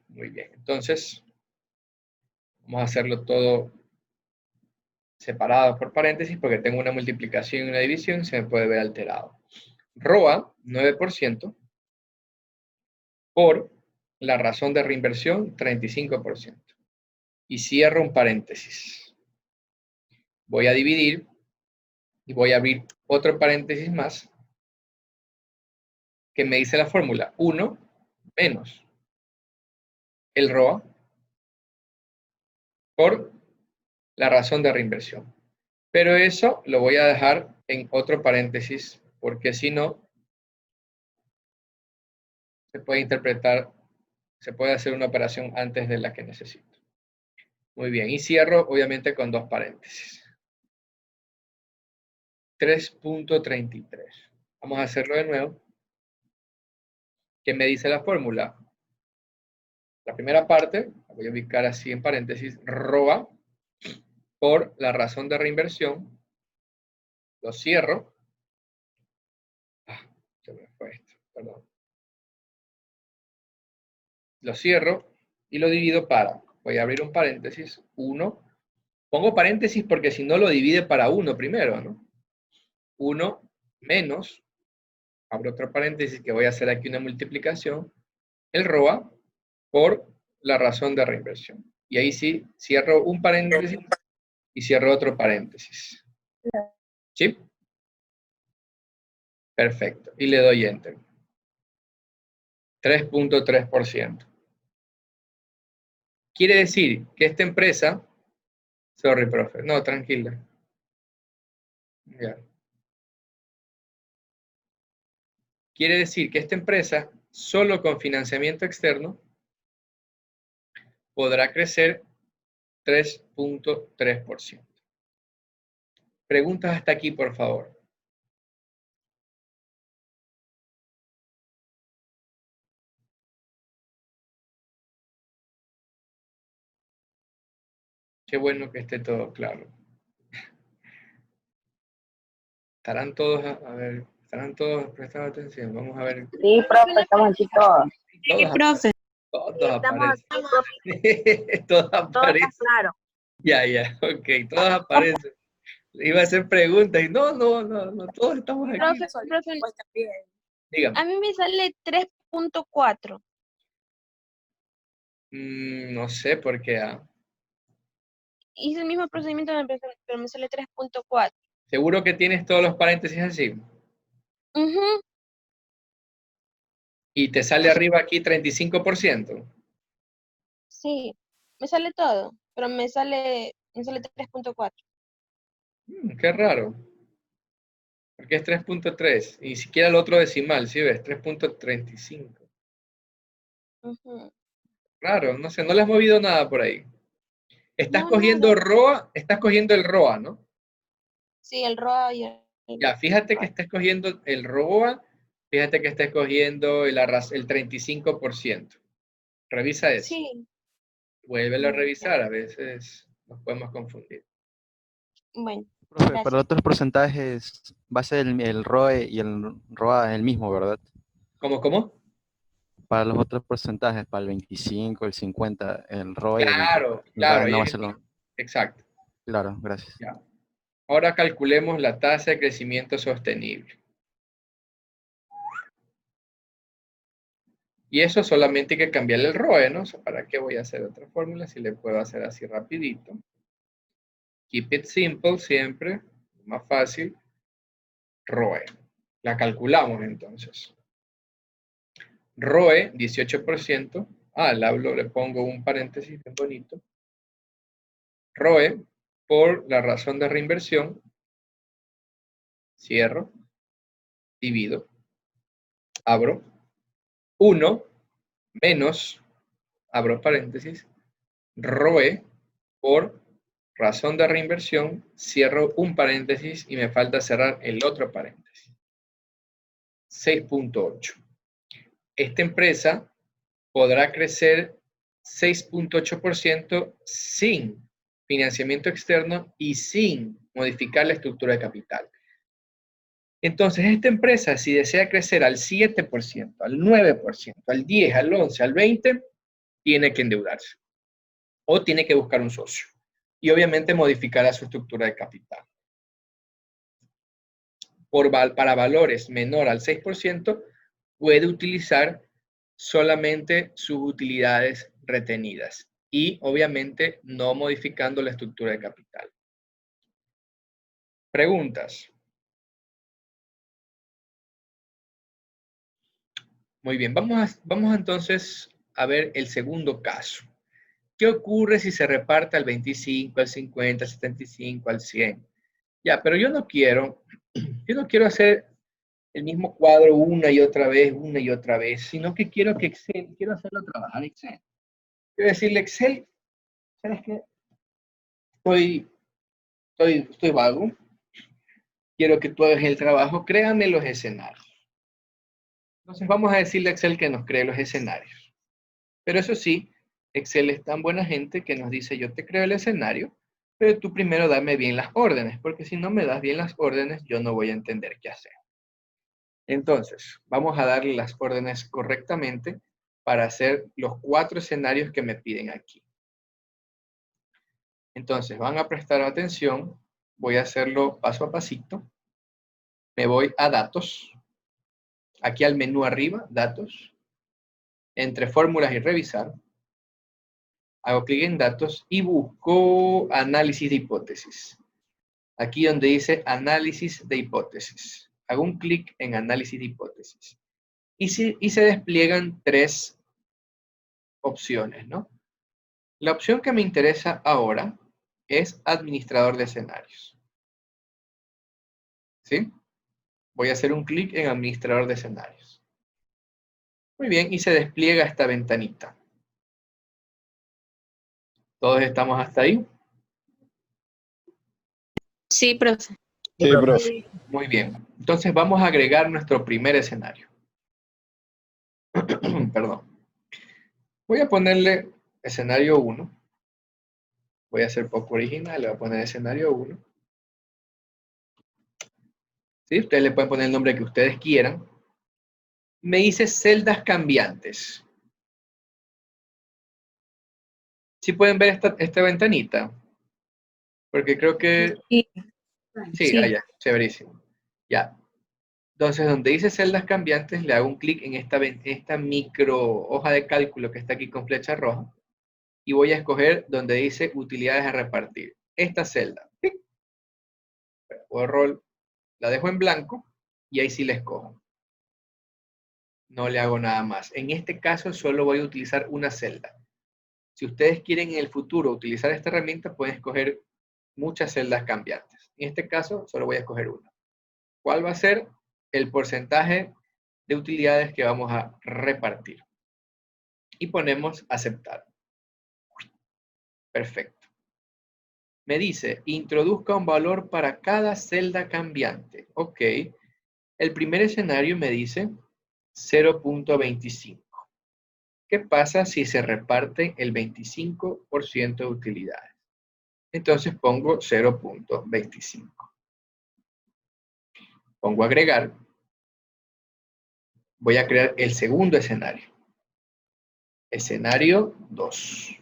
Muy bien, entonces vamos a hacerlo todo separado por paréntesis porque tengo una multiplicación y una división, se me puede ver alterado. ROA, 9%, por la razón de reinversión, 35%. Y cierro un paréntesis. Voy a dividir y voy a abrir otro paréntesis más que me dice la fórmula 1 menos el ROA por la razón de reinversión. Pero eso lo voy a dejar en otro paréntesis porque si no se puede interpretar, se puede hacer una operación antes de la que necesito. Muy bien, y cierro obviamente con 2 paréntesis. 3.33. Vamos a hacerlo de nuevo. ¿Qué me dice la fórmula? La primera parte, la voy a ubicar así en paréntesis, ROA por la razón de reinversión. Lo cierro. Se me fue esto, perdón. Lo cierro y lo divido para, voy a abrir un paréntesis, 1. Pongo paréntesis porque si no lo divide para 1 primero, ¿no? 1 menos, abro otro paréntesis que voy a hacer aquí una multiplicación, el ROA por la razón de reinversión. Y ahí sí, cierro un paréntesis y cierro otro paréntesis. ¿Sí? Perfecto. Y le doy Enter. 3.3%. Quiere decir que esta empresa... Sorry, profe. No, tranquila. Ya. Quiere decir que esta empresa, solo con financiamiento externo, podrá crecer 3.3%. Preguntas hasta aquí, por favor. Qué bueno que esté todo claro. Estarán todos, a ver, estarán todos prestando atención. Vamos a ver. Sí, profe, estamos aquí todos. Todos, profe. todos Estamos aparecen. aquí, profe. Todos Todo está aparecen. claro. Ya, ok, todos aparecen. Iba a hacer preguntas y no, todos estamos aquí. Profe, Pues también. Dígame. a mí me sale 3.4. No sé por qué. Hice el mismo procedimiento, pero me sale 3.4. ¿Seguro que tienes todos los paréntesis así? Ujú, Y te sale arriba aquí 35%. sí, me sale todo, pero me sale 3.4. Qué raro. Porque es 3.3. Y ni siquiera el otro decimal, ¿sí ves? 3.35. Ujú. Raro, no sé, no le has movido nada por ahí. Estás No, cogiendo nada. ROA, estás cogiendo el ROA, ¿no? Sí, el ROA y Ya, fíjate que estás cogiendo el ROA, fíjate que estás cogiendo el 35%. Revisa eso. Sí, Vuélvelo a revisar, a veces nos podemos confundir. bueno, Profe, para gracias. otros porcentajes va a ser el ROE y el ROA el mismo, ¿verdad? ¿Cómo? Para los otros porcentajes, para el 25, el 50, el ROE y Claro, el ROA ahí no va a es ser lo... exacto. Claro, gracias. Ya. Ahora calculemos la tasa de crecimiento sostenible. Y eso solamente hay que cambiarle el ROE, ¿no? O sea, ¿para qué voy a hacer otra fórmula si le puedo hacer así rapidito? Keep it simple siempre, más fácil. ROE. La calculamos entonces. ROE, 18%. Le pongo un paréntesis bien bonito. ROE, por la razón de reinversión, cierro, divido, abro, 1 menos, abro paréntesis, ROE por razón de reinversión, cierro un paréntesis y me falta cerrar el otro paréntesis. 6.8. Esta empresa podrá crecer 6.8% sin financiamiento externo y sin modificar la estructura de capital. Entonces, esta empresa, si desea crecer al 7%, al 9%, al 10%, al 11%, al 20%, tiene que endeudarse o tiene que buscar un socio. Y obviamente modificar su estructura de capital. Para valores menor al 6%, puede utilizar solamente sus utilidades retenidas y obviamente no modificando la estructura de capital. Preguntas. Muy bien, vamos entonces a ver el segundo caso. ¿Qué ocurre si se reparte al 25, al 50, al 75, al 100? Ya, pero yo no quiero hacer el mismo cuadro una y otra vez, sino que quiero hacerlo trabajar Excel. Quiero decirle, Excel, ¿sabes qué? estoy vago. Quiero que tú hagas el trabajo, créame los escenarios. Entonces vamos a decirle a Excel que nos cree los escenarios. Pero eso sí, Excel es tan buena gente que nos dice, yo te creo el escenario, pero tú primero dame bien las órdenes, porque si no me das bien las órdenes, yo no voy a entender qué hacer. Entonces, vamos a darle las órdenes correctamente para hacer los 4 escenarios que me piden aquí. Entonces, van a prestar atención. Voy a hacerlo paso a pasito. Me voy a datos. Aquí al menú arriba, datos. Entre fórmulas y revisar. Hago clic en datos y busco análisis de hipótesis. Aquí donde dice análisis de hipótesis. Hago un clic en análisis de hipótesis. Y se despliegan 3 opciones, ¿no? La opción que me interesa ahora es administrador de escenarios. ¿Sí? Voy a hacer un clic en administrador de escenarios. Muy bien, y se despliega esta ventanita. ¿Todos estamos hasta ahí? Sí, profe. Sí, profe. Muy bien. Entonces vamos a agregar nuestro primer escenario. Perdón. Voy a ponerle escenario 1. Voy a ser poco original, le voy a poner escenario 1. ¿Sí? Ustedes le pueden poner el nombre que ustedes quieran. Me dice celdas cambiantes. ¿Sí pueden ver esta ventanita? Porque creo que... Sí, allá, chéverísimo. Ya. Entonces, donde dice celdas cambiantes, le hago un clic en esta micro hoja de cálculo que está aquí con flecha roja. Y voy a escoger donde dice utilidades a repartir. Esta celda. ¡Pic! Borro, la dejo en blanco y ahí sí la escojo. No le hago nada más. En este caso solo voy a utilizar una celda. Si ustedes quieren en el futuro utilizar esta herramienta, pueden escoger muchas celdas cambiantes. En este caso solo voy a escoger una. ¿Cuál va a ser el porcentaje de utilidades que vamos a repartir? Y ponemos aceptar. Perfecto. Me dice, introduzca un valor para cada celda cambiante. Ok. El primer escenario me dice 0.25. ¿Qué pasa si se reparte el 25% de utilidades? Entonces pongo 0.25. Pongo agregar. Voy a crear el segundo escenario. Escenario 2.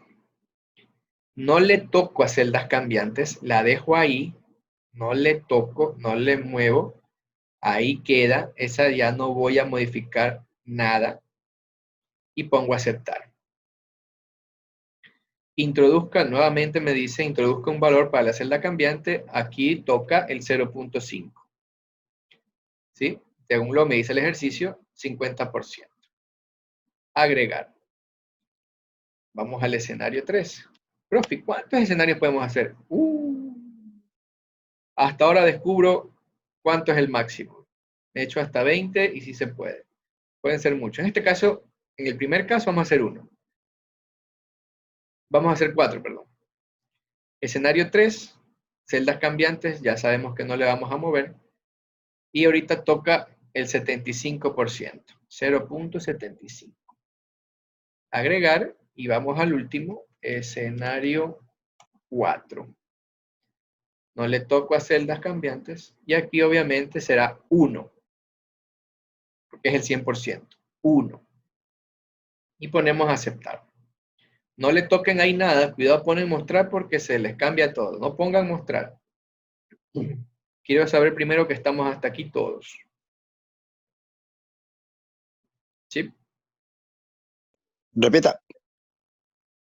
No le toco a celdas cambiantes, la dejo ahí, no le toco, no le muevo, ahí queda, esa ya no voy a modificar nada y pongo aceptar. Introduzca, nuevamente me dice, introduzca un valor para la celda cambiante, aquí toca el 0.5. ¿Sí? Según lo me dice el ejercicio, 50%. Agregar. Vamos al escenario 3. Profe, ¿cuántos escenarios podemos hacer? Hasta ahora descubro cuánto es el máximo. De hecho, hasta 20 y sí se puede. Pueden ser muchos. En este caso, en el primer caso vamos a hacer 1. Vamos a hacer 4, perdón. Escenario 3, celdas cambiantes, ya sabemos que no le vamos a mover. Y ahorita toca el 75%, 0.75. Agregar y vamos al último, escenario 4. No le toco a celdas cambiantes y aquí obviamente será 1, porque es el 100%, 1. Y ponemos aceptar. No le toquen ahí nada, cuidado ponen mostrar porque se les cambia todo. No pongan mostrar. Quiero saber primero que estamos hasta aquí todos. ¿Sí? Repita.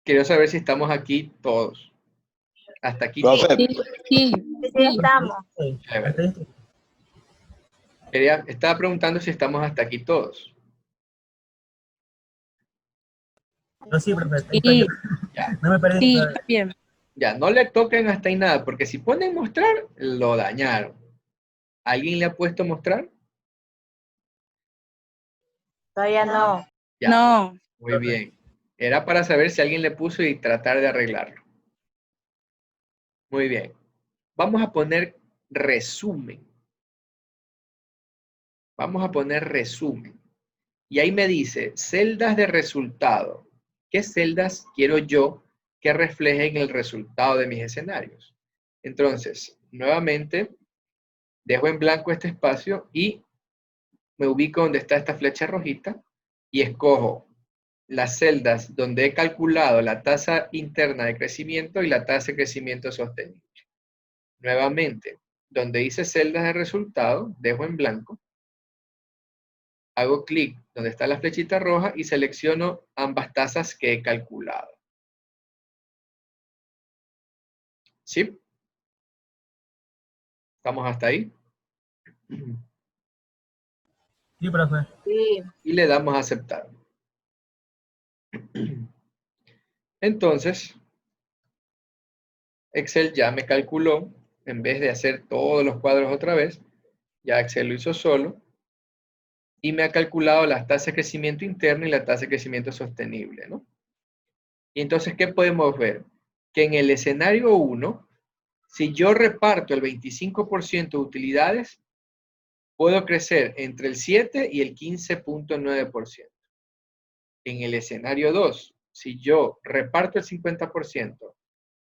Quiero saber si estamos aquí todos. Hasta aquí Profe. todos. Sí, estamos. Chévere. Estaba preguntando si estamos hasta aquí todos. No, sí, profe. Sí, Ya. No me parece. sí, bien. Ya, no le toquen hasta ahí nada, porque si ponen mostrar, lo dañaron. ¿Alguien le ha puesto mostrar? Todavía no. Ya. No. Muy bien. Era para saber si alguien le puso y tratar de arreglarlo. Muy bien. Vamos a poner resumen. Vamos a poner resumen. Y ahí me dice, celdas de resultado. ¿Qué celdas quiero yo que reflejen el resultado de mis escenarios? Entonces, nuevamente, dejo en blanco este espacio y me ubico donde está esta flecha rojita y escojo las celdas donde he calculado la tasa interna de crecimiento y la tasa de crecimiento sostenible. Nuevamente, donde dice celdas de resultado, dejo en blanco, hago clic donde está la flechita roja y selecciono ambas tasas que he calculado. ¿Sí? ¿Estamos hasta ahí? Sí, profe. Sí. Y le damos a aceptar. Entonces, Excel ya me calculó, en vez de hacer todos los cuadros otra vez, ya Excel lo hizo solo, y me ha calculado las tasas de crecimiento interno y la tasa de crecimiento sostenible, ¿no? Y entonces, ¿qué podemos ver? Que en el escenario 1, si yo reparto el 25% de utilidades, puedo crecer entre el 7 y el 15.9%. En el escenario 2, si yo reparto el 50%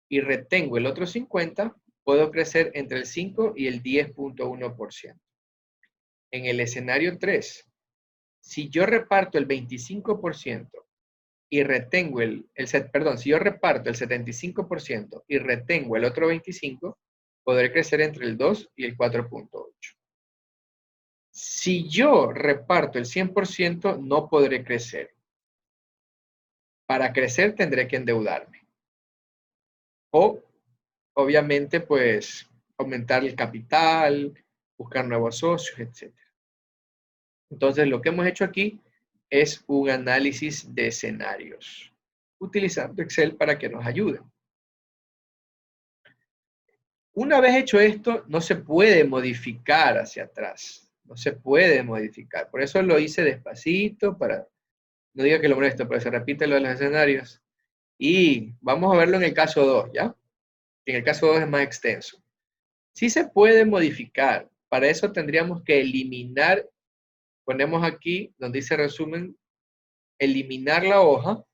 y retengo el otro 50%, puedo crecer entre el 5 y el 10.1%. En el escenario 3, si yo reparto el 25% y retengo si yo reparto el 75% y retengo el otro 25%, podré crecer entre el 2 y el 4.8%. Si yo reparto el 100%, no podré crecer. Para crecer tendré que endeudarme. O, obviamente, pues, aumentar el capital, buscar nuevos socios, etc. Entonces, lo que hemos hecho aquí es un análisis de escenarios, utilizando Excel para que nos ayude. Una vez hecho esto, no se puede modificar hacia atrás. No se puede modificar. Por eso lo hice despacito, para no diga que lo molesto, pero se repite lo de los escenarios. Y vamos a verlo en el caso 2, ¿ya? En el caso 2 es más extenso. Sí se puede modificar. Para eso tendríamos que eliminar, ponemos aquí donde dice resumen, eliminar la hoja,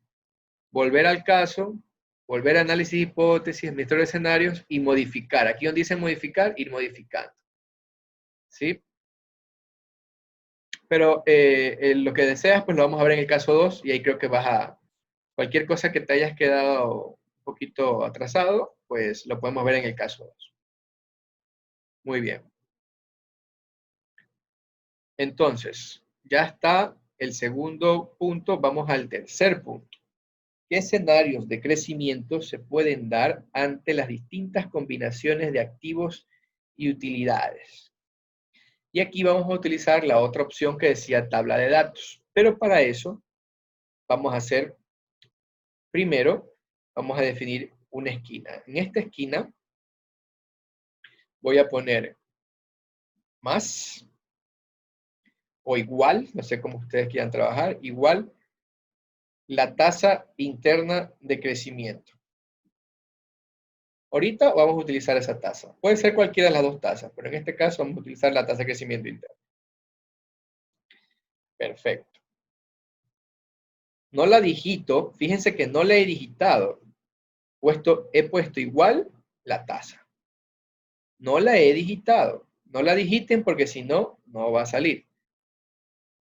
volver al caso, volver a análisis de hipótesis, administrador de escenarios y modificar. Aquí donde dice modificar, ir modificando. ¿Sí? Pero lo que deseas, pues lo vamos a ver en el caso 2 y ahí creo que vas a... Cualquier cosa que te hayas quedado un poquito atrasado, pues lo podemos ver en el caso 2. Muy bien. Entonces, ya está el segundo punto. Vamos al tercer punto. ¿Qué escenarios de crecimiento se pueden dar ante las distintas combinaciones de activos y utilidades? Y aquí vamos a utilizar la otra opción que decía tabla de datos. Pero para eso vamos a hacer, primero, vamos a definir una esquina. En esta esquina voy a poner más o igual, no sé cómo ustedes quieran trabajar, igual la tasa interna de crecimiento. Ahorita vamos a utilizar esa tasa. Puede ser cualquiera de las dos tasas, pero en este caso vamos a utilizar la tasa de crecimiento interno. Perfecto. No la digito, fíjense que no la he digitado. He puesto igual la tasa. No la he digitado. No la digiten porque si no, no va a salir.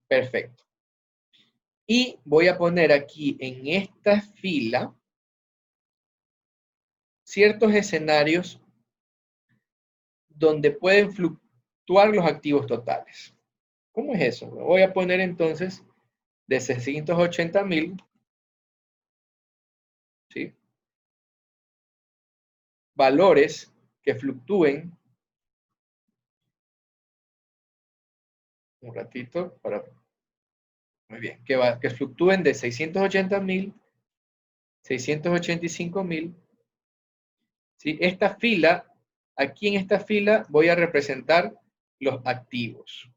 Perfecto. Y voy a poner aquí en esta fila ciertos escenarios donde pueden fluctuar los activos totales. ¿Cómo es eso? Me voy a poner entonces de 680.000, ¿sí? Valores que fluctúen, un ratito, muy bien, que fluctúen de 680.000, 685.000, ¿sí? Esta fila, aquí en esta fila voy a representar los activos,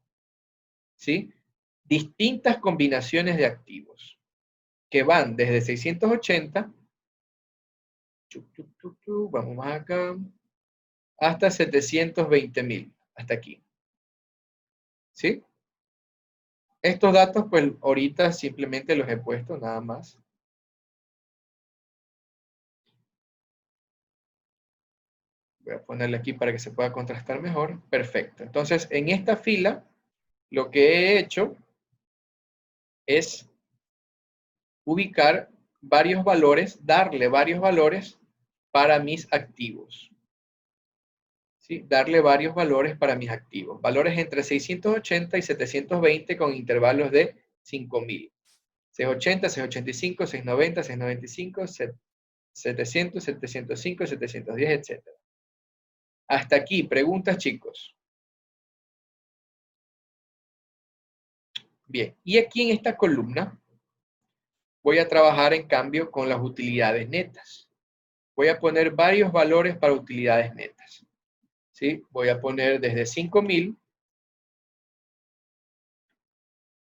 ¿sí? Distintas combinaciones de activos que van desde 680, vamos más acá, hasta 720.000, hasta aquí. ¿Sí? Estos datos, pues ahorita simplemente los he puesto nada más. Voy a ponerle aquí para que se pueda contrastar mejor. Perfecto. Entonces, en esta fila, lo que he hecho es ubicar varios valores, darle varios valores para mis activos. ¿Sí? Darle varios valores para mis activos. Valores entre 680 y 720 con intervalos de 5.000. 680, 685, 690, 695, 700, 705, 710, etc. Hasta aquí, preguntas, chicos. Bien, y aquí en esta columna voy a trabajar en cambio con las utilidades netas. Voy a poner varios valores para utilidades netas. ¿Sí? Voy a poner desde 5.000.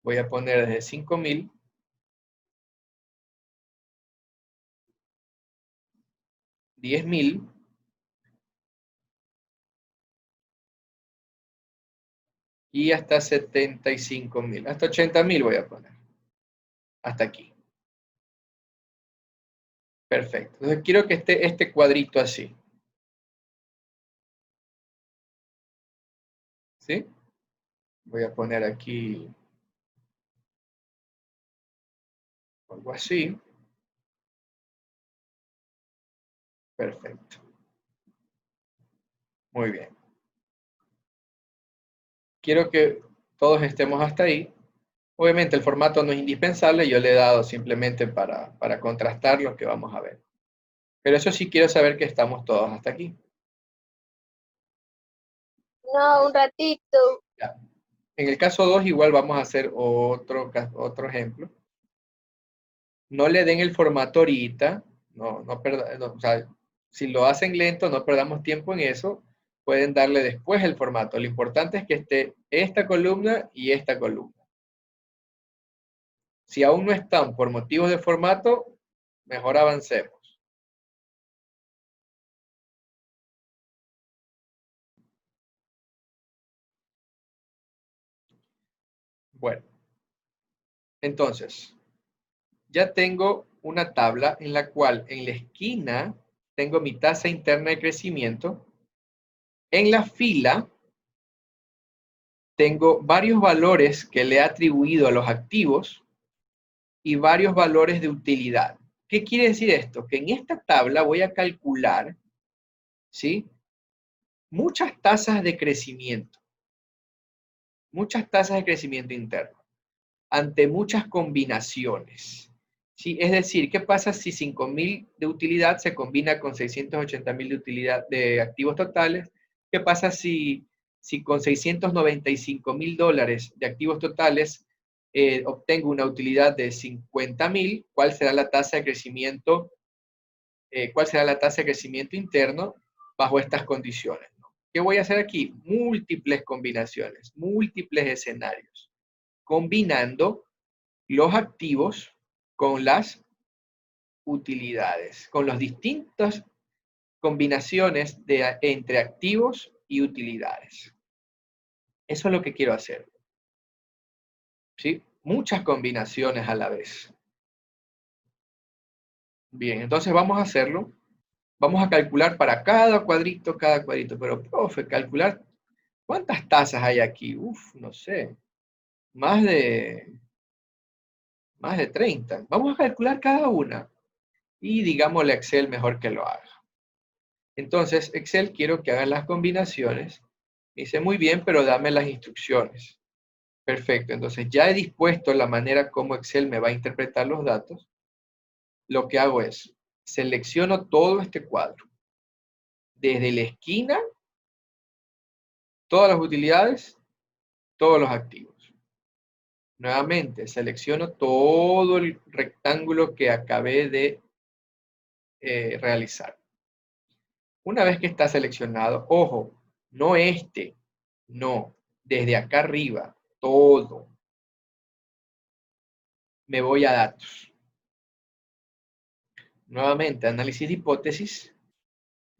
Voy a poner desde 5.000. 10.000. Y hasta 75.000. Hasta 80.000 voy a poner. Hasta aquí. Perfecto. Entonces quiero que esté este cuadrito así. ¿Sí? Voy a poner aquí algo así. Perfecto. Muy bien. Quiero que todos estemos hasta ahí. Obviamente el formato no es indispensable, yo le he dado simplemente para contrastar lo que vamos a ver. Pero eso sí quiero saber que estamos todos hasta aquí. No, un ratito. Ya. En el caso 2 igual vamos a hacer otro ejemplo. No le den el formato ahorita, o sea, si lo hacen lento, no perdamos tiempo en eso, pueden darle después el formato. Lo importante es que esté esta columna y esta columna. Si aún no están por motivos de formato, mejor avancemos. Bueno, entonces, ya tengo una tabla en la cual en la esquina tengo mi tasa interna de crecimiento. En la fila tengo varios valores que le he atribuido a los activos y varios valores de utilidad. ¿Qué quiere decir esto? Que en esta tabla voy a calcular, ¿sí? Muchas tasas de crecimiento interno, ante muchas combinaciones. ¿Sí? Es decir, ¿qué pasa si 5.000 de utilidad se combina con 680.000 de utilidad de activos totales? ¿Qué pasa si con $695.000 de activos totales obtengo una utilidad de 50.000? ¿Cuál será la tasa de crecimiento? ¿Cuál será la tasa de crecimiento interno bajo estas condiciones? ¿Qué voy a hacer aquí? Múltiples combinaciones, múltiples escenarios, combinando los activos con las utilidades, con las distintas combinaciones entre activos y utilidades. Eso es lo que quiero hacer. ¿Sí? Muchas combinaciones a la vez. Bien, entonces vamos a hacerlo. Vamos a calcular para cada cuadrito. Pero, profe, calcular, ¿cuántas tasas hay aquí? Uf, no sé. Más de 30. Vamos a calcular cada una. Y digámosle a Excel mejor que lo haga. Entonces, Excel quiero que haga las combinaciones. Dice, muy bien, pero dame las instrucciones. Perfecto, entonces ya he dispuesto la manera como Excel me va a interpretar los datos. Lo que hago es, selecciono todo este cuadro. Desde la esquina, todas las utilidades, todos los activos. Nuevamente, selecciono todo el rectángulo que acabé de realizar. Una vez que está seleccionado, ojo, no este, no, desde acá arriba, todo. Me voy a datos. Nuevamente, análisis de hipótesis.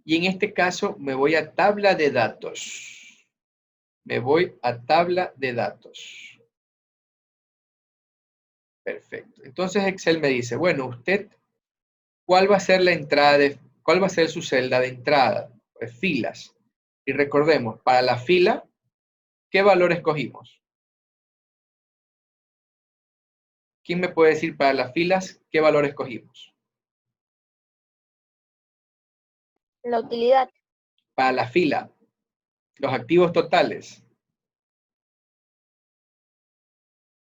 Y en este caso me voy a tabla de datos. Me voy a tabla de datos. Perfecto. Entonces Excel me dice, bueno, usted, ¿cuál va a ser la entrada cuál va a ser su celda de entrada? Pues filas. Y recordemos, para la fila, ¿qué valor escogimos? ¿Quién me puede decir para las filas qué valor escogimos? La utilidad. Para la fila, los activos totales.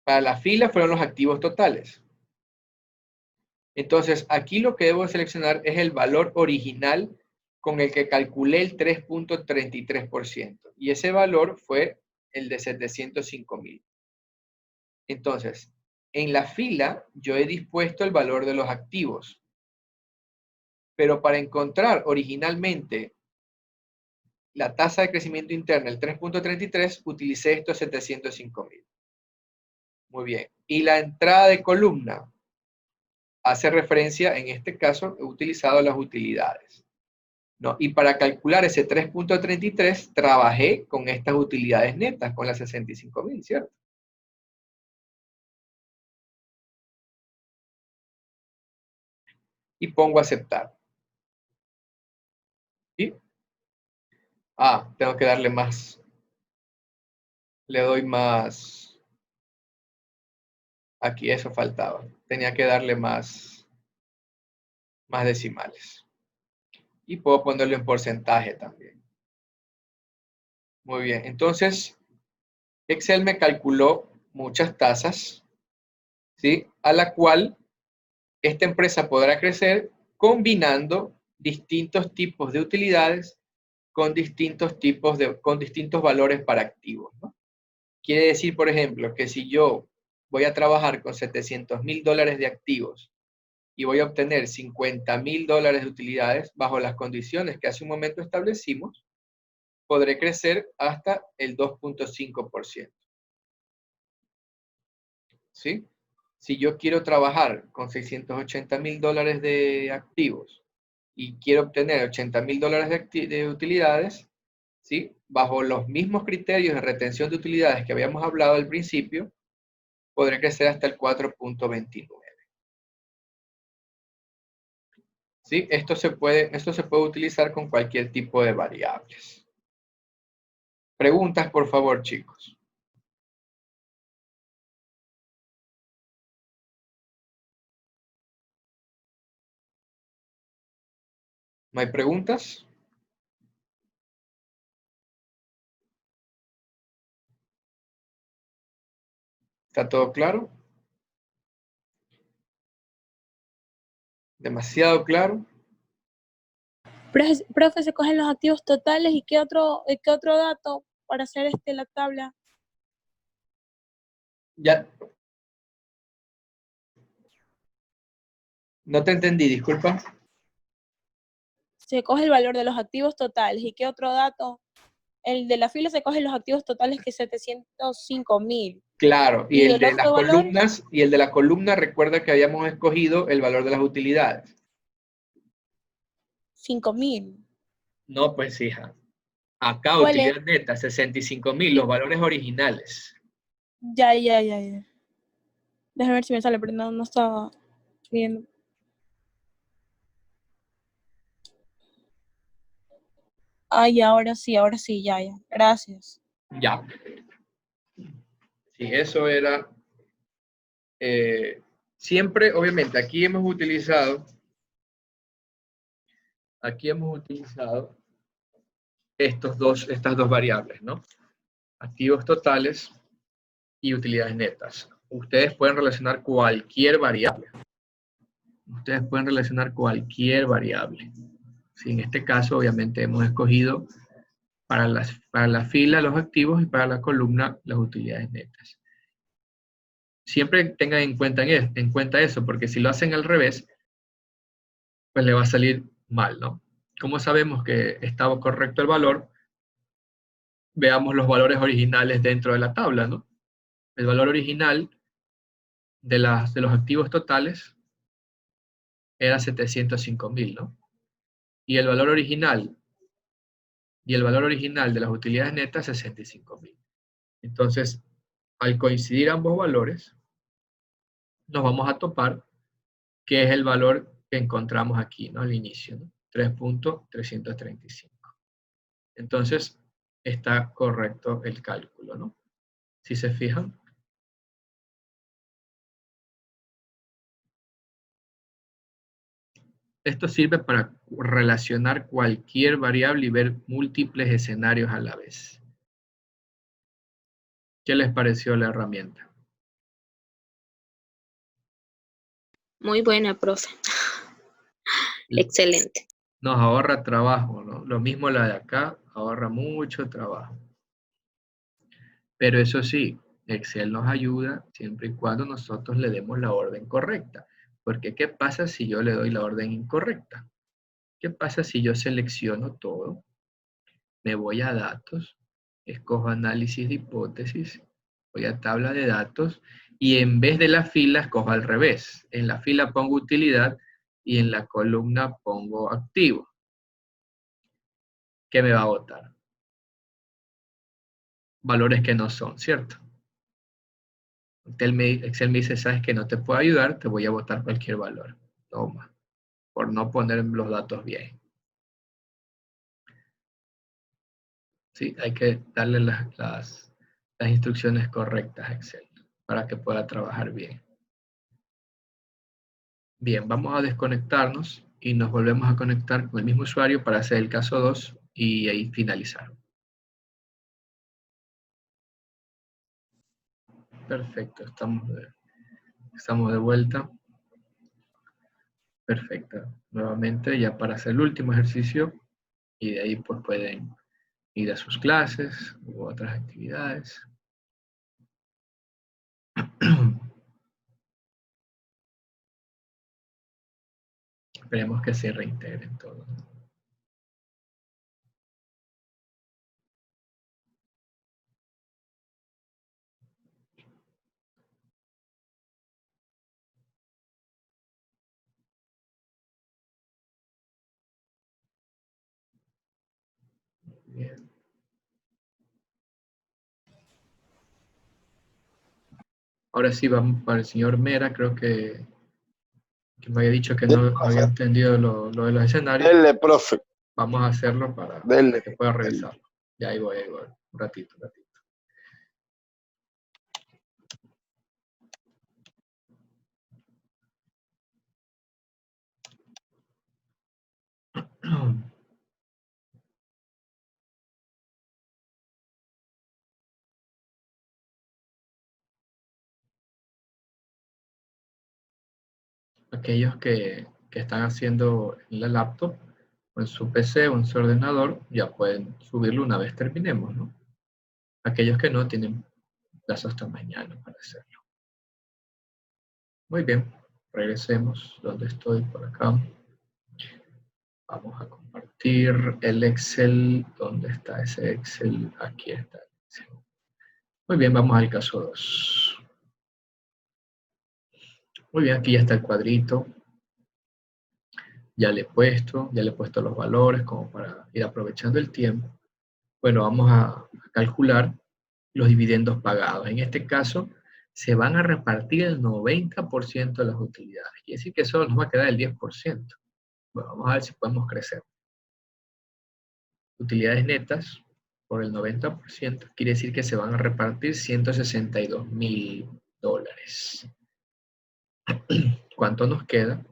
Para la fila fueron los activos totales. Entonces, aquí lo que debo seleccionar es el valor original con el que calculé el 3.33%. Y ese valor fue el de 705,000. Entonces, en la fila yo he dispuesto el valor de los activos. Pero para encontrar originalmente la tasa de crecimiento interna, el 3.33, utilicé estos 705,000. Muy bien. Y la entrada de columna hace referencia, en este caso, he utilizado las utilidades. ¿No? Y para calcular ese 3.33, trabajé con estas utilidades netas, con las 65,000, ¿cierto? Y pongo aceptar. ¿Sí? Ah, tengo que darle más. Le doy más. Aquí eso faltaba. Tenía que darle más decimales. Y puedo ponerlo en porcentaje también. Muy bien. Entonces, Excel me calculó muchas tasas, ¿sí? A la cual esta empresa podrá crecer combinando distintos tipos de utilidades con distintos valores para activos, ¿no? Quiere decir, por ejemplo, que si yo voy a trabajar con $700,000 de activos y voy a obtener $50,000 de utilidades bajo las condiciones que hace un momento establecimos, podré crecer hasta el 2.5%. ¿Sí? Si yo quiero trabajar con $680,000 de activos y quiero obtener $80,000 de utilidades, ¿sí? Bajo los mismos criterios de retención de utilidades que habíamos hablado al principio, podré crecer hasta el 4.29. ¿Sí? Esto se puede utilizar con cualquier tipo de variables. Preguntas, por favor, chicos. ¿No hay preguntas? ¿Está todo claro? ¿Demasiado claro? Profe, se cogen los activos totales y qué otro dato para hacer la tabla. Ya. No te entendí, disculpa. Se coge el valor de los activos totales y qué otro dato. El de la fila se cogen los activos totales que 705,000. Claro, y el el de las otro valor, columnas, y el de la columna, recuerda que habíamos escogido el valor de las utilidades. 5,000. No, pues hija. Acá, ¿Cuál es? utilidad neta, 65,000, los valores originales. Ya. Déjame ver si me sale, pero no estaba viendo. Ay, ahora sí, ya. Gracias. Ya. Sí, eso era. Siempre, obviamente, aquí hemos utilizado estas dos variables, ¿no? Activos totales y utilidades netas. Ustedes pueden relacionar cualquier variable. Sí, en este caso, obviamente, hemos escogido para la fila los activos y para la columna las utilidades netas. Siempre tengan en cuenta eso, porque si lo hacen al revés, pues le va a salir mal, ¿no? ¿Cómo sabemos que estaba correcto el valor? Veamos los valores originales dentro de la tabla, ¿no? El valor original de los activos totales era 705,000, ¿no? Y el valor original de las utilidades netas, 65.000. Entonces, al coincidir ambos valores, nos vamos a topar que es el valor que encontramos aquí, ¿no? Al inicio, ¿no? 3.335. Entonces, está correcto el cálculo, ¿no? Si se fijan. Esto sirve para relacionar cualquier variable y ver múltiples escenarios a la vez. ¿Qué les pareció la herramienta? Muy buena, profe. Excelente. Nos ahorra trabajo, ¿no? Lo mismo la de acá, ahorra mucho trabajo. Pero eso sí, Excel nos ayuda siempre y cuando nosotros le demos la orden correcta. Porque ¿qué pasa si yo le doy la orden incorrecta? ¿Qué pasa si yo selecciono todo? Me voy a datos, escojo análisis de hipótesis, voy a tabla de datos y en vez de la fila escojo al revés. En la fila pongo utilidad y en la columna pongo activo. ¿Qué me va a botar? Valores que no son, ¿cierto? Excel me dice, sabes que no te puedo ayudar, te voy a botar cualquier valor. Toma, por no poner los datos bien. Sí, hay que darle las instrucciones correctas a Excel para que pueda trabajar bien. Bien, vamos a desconectarnos y nos volvemos a conectar con el mismo usuario para hacer el caso 2 y ahí finalizar. Perfecto, estamos de vuelta. Perfecto. Nuevamente ya para hacer el último ejercicio y de ahí pues pueden ir a sus clases u otras actividades. Esperemos que se reintegren todos. Bien. Ahora sí vamos para el señor Mera, creo que me había dicho que no había entendido lo de los escenarios. Dele, profe. Vamos a hacerlo para Dele. que pueda revisarlo. Ya ahí voy. Un ratito. Aquellos que están haciendo en la laptop o en su PC o en su ordenador, ya pueden subirlo una vez terminemos, ¿no? Aquellos que no tienen plazo hasta mañana para hacerlo. Muy bien, regresemos donde estoy por acá. Vamos a compartir el Excel. ¿Dónde está ese Excel? Aquí está el Excel. Muy bien, vamos al caso 2. Muy bien, aquí ya está el cuadrito. Ya le he puesto los valores como para ir aprovechando el tiempo. Bueno, vamos a calcular los dividendos pagados. En este caso, se van a repartir el 90% de las utilidades. Quiere decir que solo nos va a quedar el 10%. Bueno, vamos a ver si podemos crecer. Utilidades netas por el 90%, quiere decir que se van a repartir $162.000. ¿Cuánto nos queda?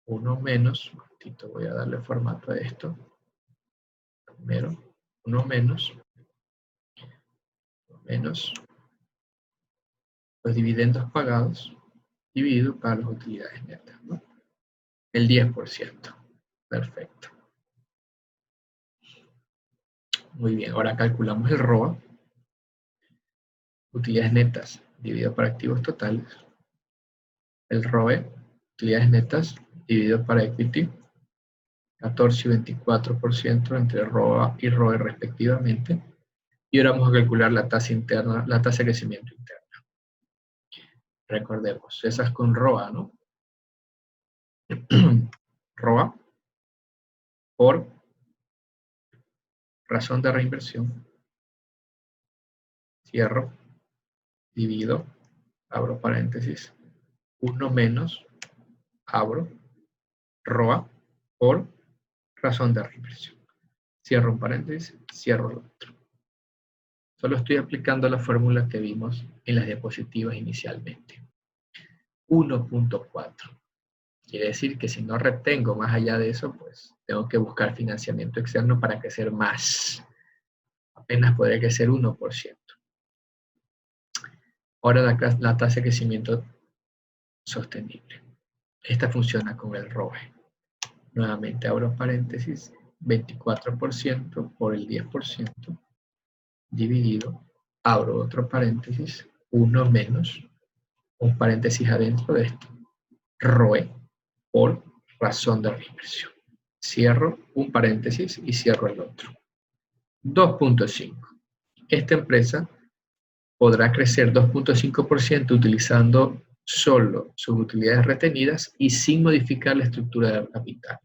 1 menos, un momentito, voy a darle formato a esto. Primero, 1 menos los dividendos pagados dividido para las utilidades netas, ¿no? El 10%. Perfecto. Muy bien, ahora calculamos el ROA. Utilidades netas dividido por activos totales. El ROE, utilidades netas dividido para equity. 14 y 24% entre ROA y ROE respectivamente. Y ahora vamos a calcular la tasa interna, la tasa de crecimiento interna. Recordemos, esa es con ROA, ¿no? ROA por razón de reinversión, cierro, divido, abro paréntesis, 1 menos, abro, ROA por razón de reinversión. Cierro un paréntesis, cierro el otro. Solo estoy aplicando la fórmula que vimos en las diapositivas inicialmente. 1.4. Quiere decir que si no retengo más allá de eso, pues tengo que buscar financiamiento externo para crecer más. Apenas podré crecer 1%. Ahora la tasa de crecimiento sostenible. Esta funciona con el ROE. Nuevamente abro paréntesis, 24% por el 10%, dividido, abro otro paréntesis, 1 menos, un paréntesis adentro de esto, ROE por razón de reinversión. Cierro un paréntesis y cierro el otro. 2.5. Esta empresa podrá crecer 2.5% utilizando solo sus utilidades retenidas y sin modificar la estructura del capital.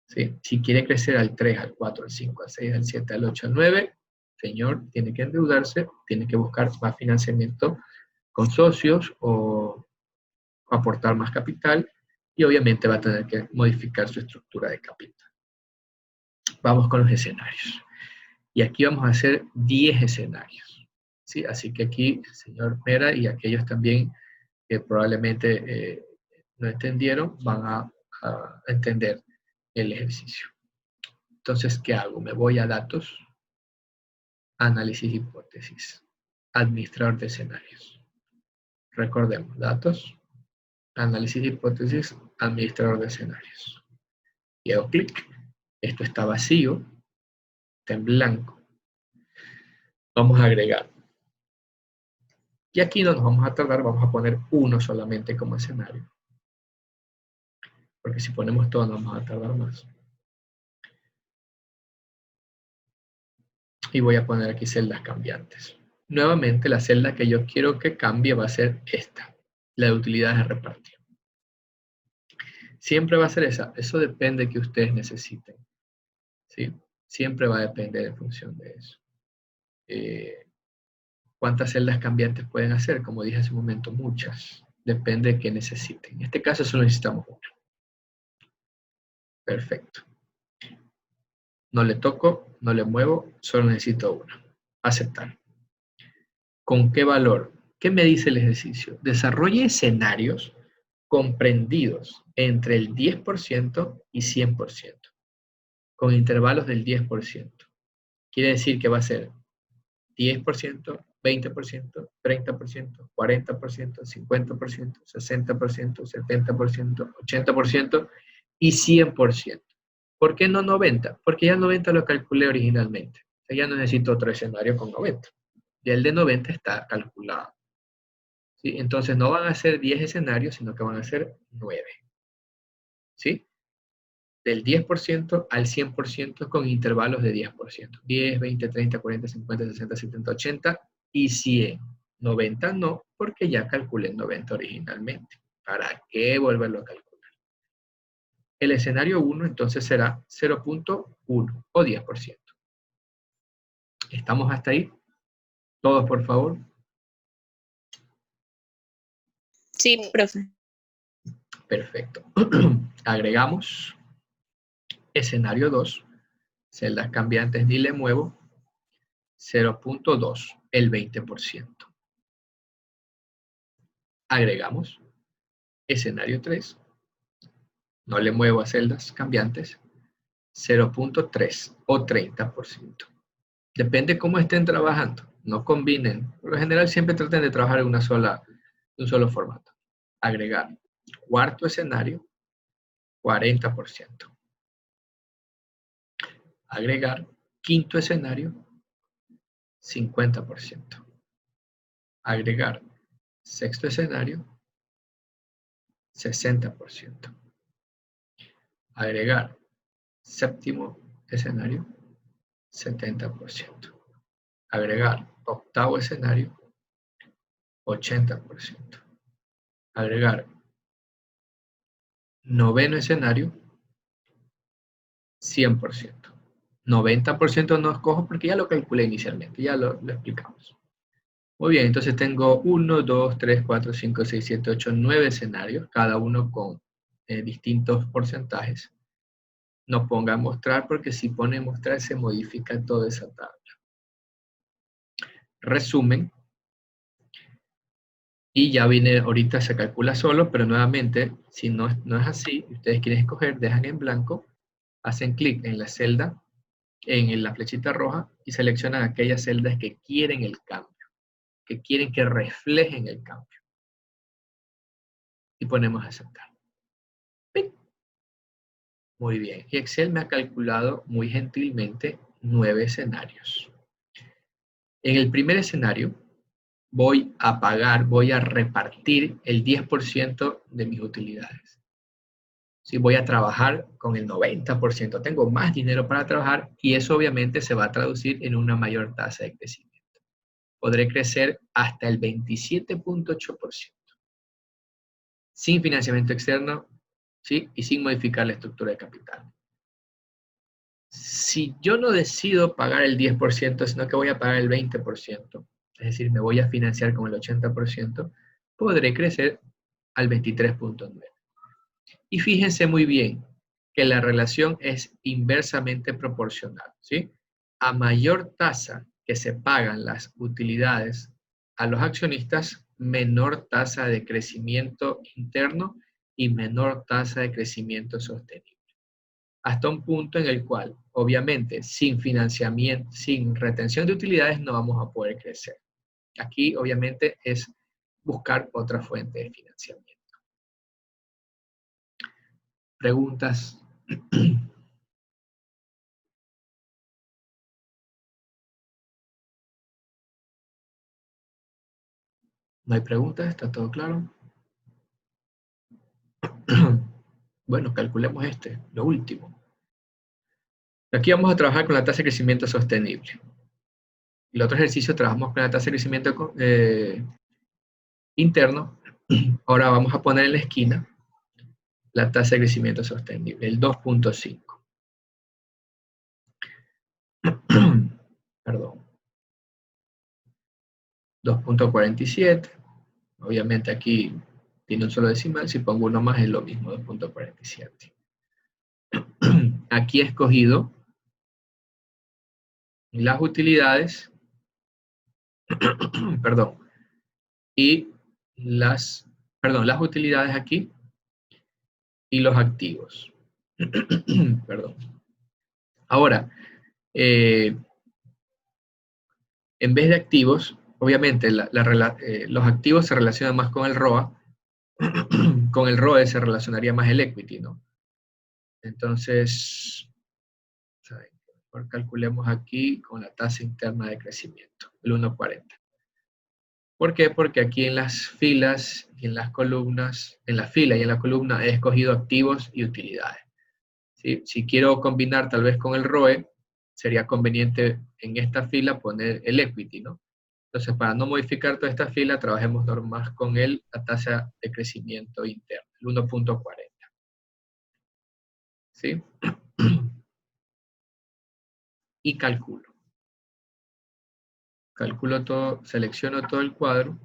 ¿Sí? Si quiere crecer al 3, al 4, al 5, al 6, al 7, al 8, al 9, señor, tiene que endeudarse, tiene que buscar más financiamiento con socios o aportar más capital y obviamente va a tener que modificar su estructura de capital. Vamos con los escenarios. Y aquí vamos a hacer 10 escenarios. ¿Sí? Así que aquí el señor Mera y aquellos también que probablemente no entendieron van a entender el ejercicio. Entonces, ¿qué hago? Me voy a datos, análisis de hipótesis, administrador de escenarios. Recordemos, datos, análisis de hipótesis, administrador de escenarios. Y hago clic. Esto está vacío, está en blanco. Vamos a agregar. Y aquí no nos vamos a tardar, vamos a poner uno solamente como escenario. Porque si ponemos todo, nos vamos a tardar más. Y voy a poner aquí celdas cambiantes. Nuevamente, la celda que yo quiero que cambie va a ser esta, la de utilidades de repartir. Siempre va a ser esa. Eso depende de que ustedes necesiten. ¿Sí? Siempre va a depender en función de eso. ¿Cuántas celdas cambiantes pueden hacer? Como dije hace un momento, muchas. Depende de qué necesiten. En este caso solo necesitamos una. Perfecto. No le toco, no le muevo, solo necesito una. Aceptar. ¿Con qué valor? ¿Qué me dice el ejercicio? Desarrolle escenarios comprendidos entre el 10% y 100%, con intervalos del 10%. Quiere decir que va a ser 10%, 20%, 30%, 40%, 50%, 60%, 70%, 80% y 100%. ¿Por qué no 90? Porque ya 90 lo calculé originalmente. O sea, ya no necesito otro escenario con 90. Y el de 90 está calculado. ¿Sí? Entonces no van a ser 10 escenarios, sino que van a ser 9. ¿Sí? Del 10% al 100% con intervalos de 10%. 10, 20, 30, 40, 50, 60, 70, 80 y 100. 90 no, porque ya calculé 90 originalmente. ¿Para qué volverlo a calcular? El escenario 1 entonces será 0.1 o 10%. ¿Estamos hasta ahí? Todos, por favor. Sí, profe. Perfecto. Agregamos escenario 2. Celdas cambiantes ni le muevo. 0.2, el 20%. Agregamos escenario 3. No le muevo a celdas cambiantes. 0.3 o 30%. Depende cómo estén trabajando. No combinen. Por lo general siempre traten de trabajar en un solo formato. Agregar cuarto escenario, 40%. Agregar quinto escenario, 50%. Agregar sexto escenario, 60%. Agregar séptimo escenario, 70%. Agregar octavo escenario, 80%. Agregar noveno escenario, 100%. 90% no escojo porque ya lo calculé inicialmente, ya lo explicamos. Muy bien, entonces tengo 1, 2, 3, 4, 5, 6, 7, 8, 9 escenarios, cada uno con distintos porcentajes. No ponga mostrar porque si pone mostrar se modifica toda esa tabla. Resumen. Y ya viene, ahorita se calcula solo, pero nuevamente, si no es así, ustedes quieren escoger, dejan en blanco, hacen clic en la celda, en la flechita roja, y seleccionan aquellas celdas que quieren el cambio, que quieren que reflejen el cambio. Y ponemos aceptar. ¡Ping! Muy bien. Y Excel me ha calculado muy gentilmente 9 escenarios. En el primer escenario, voy a repartir el 10% de mis utilidades. Si voy a trabajar con el 90%, tengo más dinero para trabajar y eso obviamente se va a traducir en una mayor tasa de crecimiento. Podré crecer hasta el 27.8%. Sin financiamiento externo, ¿sí? Y sin modificar la estructura de capital. Si yo no decido pagar el 10%, sino que voy a pagar el 20%, es decir, me voy a financiar con el 80%, podré crecer al 23.9%. Y fíjense muy bien que la relación es inversamente proporcional, ¿sí? A mayor tasa que se pagan las utilidades a los accionistas, menor tasa de crecimiento interno y menor tasa de crecimiento sostenible. Hasta un punto en el cual, obviamente, sin financiamiento, sin retención de utilidades, no vamos a poder crecer. Aquí, obviamente, es buscar otra fuente de financiamiento. ¿Preguntas? ¿No hay preguntas? ¿Está todo claro? Bueno, calculemos lo último. Aquí vamos a trabajar con la tasa de crecimiento sostenible. El otro ejercicio trabajamos con la tasa de crecimiento interno. Ahora vamos a poner en la esquina la tasa de crecimiento sostenible, el 2.5. Perdón. 2.47. Obviamente aquí tiene un solo decimal. Si pongo uno más es lo mismo, 2.47. Aquí he escogido las utilidades, perdón, y las utilidades aquí y los activos. Perdón. Ahora, en vez de activos, obviamente los activos se relacionan más con el ROA, con el ROE se relacionaría más el equity, ¿no? Entonces, calculemos aquí con la tasa interna de crecimiento, el 1.40. ¿Por qué? Porque aquí en las filas y en las columnas, en la fila y en la columna he escogido activos y utilidades. ¿Sí? Si quiero combinar tal vez con el ROE, sería conveniente en esta fila poner el equity, ¿no? Entonces, para no modificar toda esta fila, trabajemos normal con la tasa de crecimiento interno, el 1.40. ¿Sí? Y calculo. Calculo todo, selecciono todo el cuadro.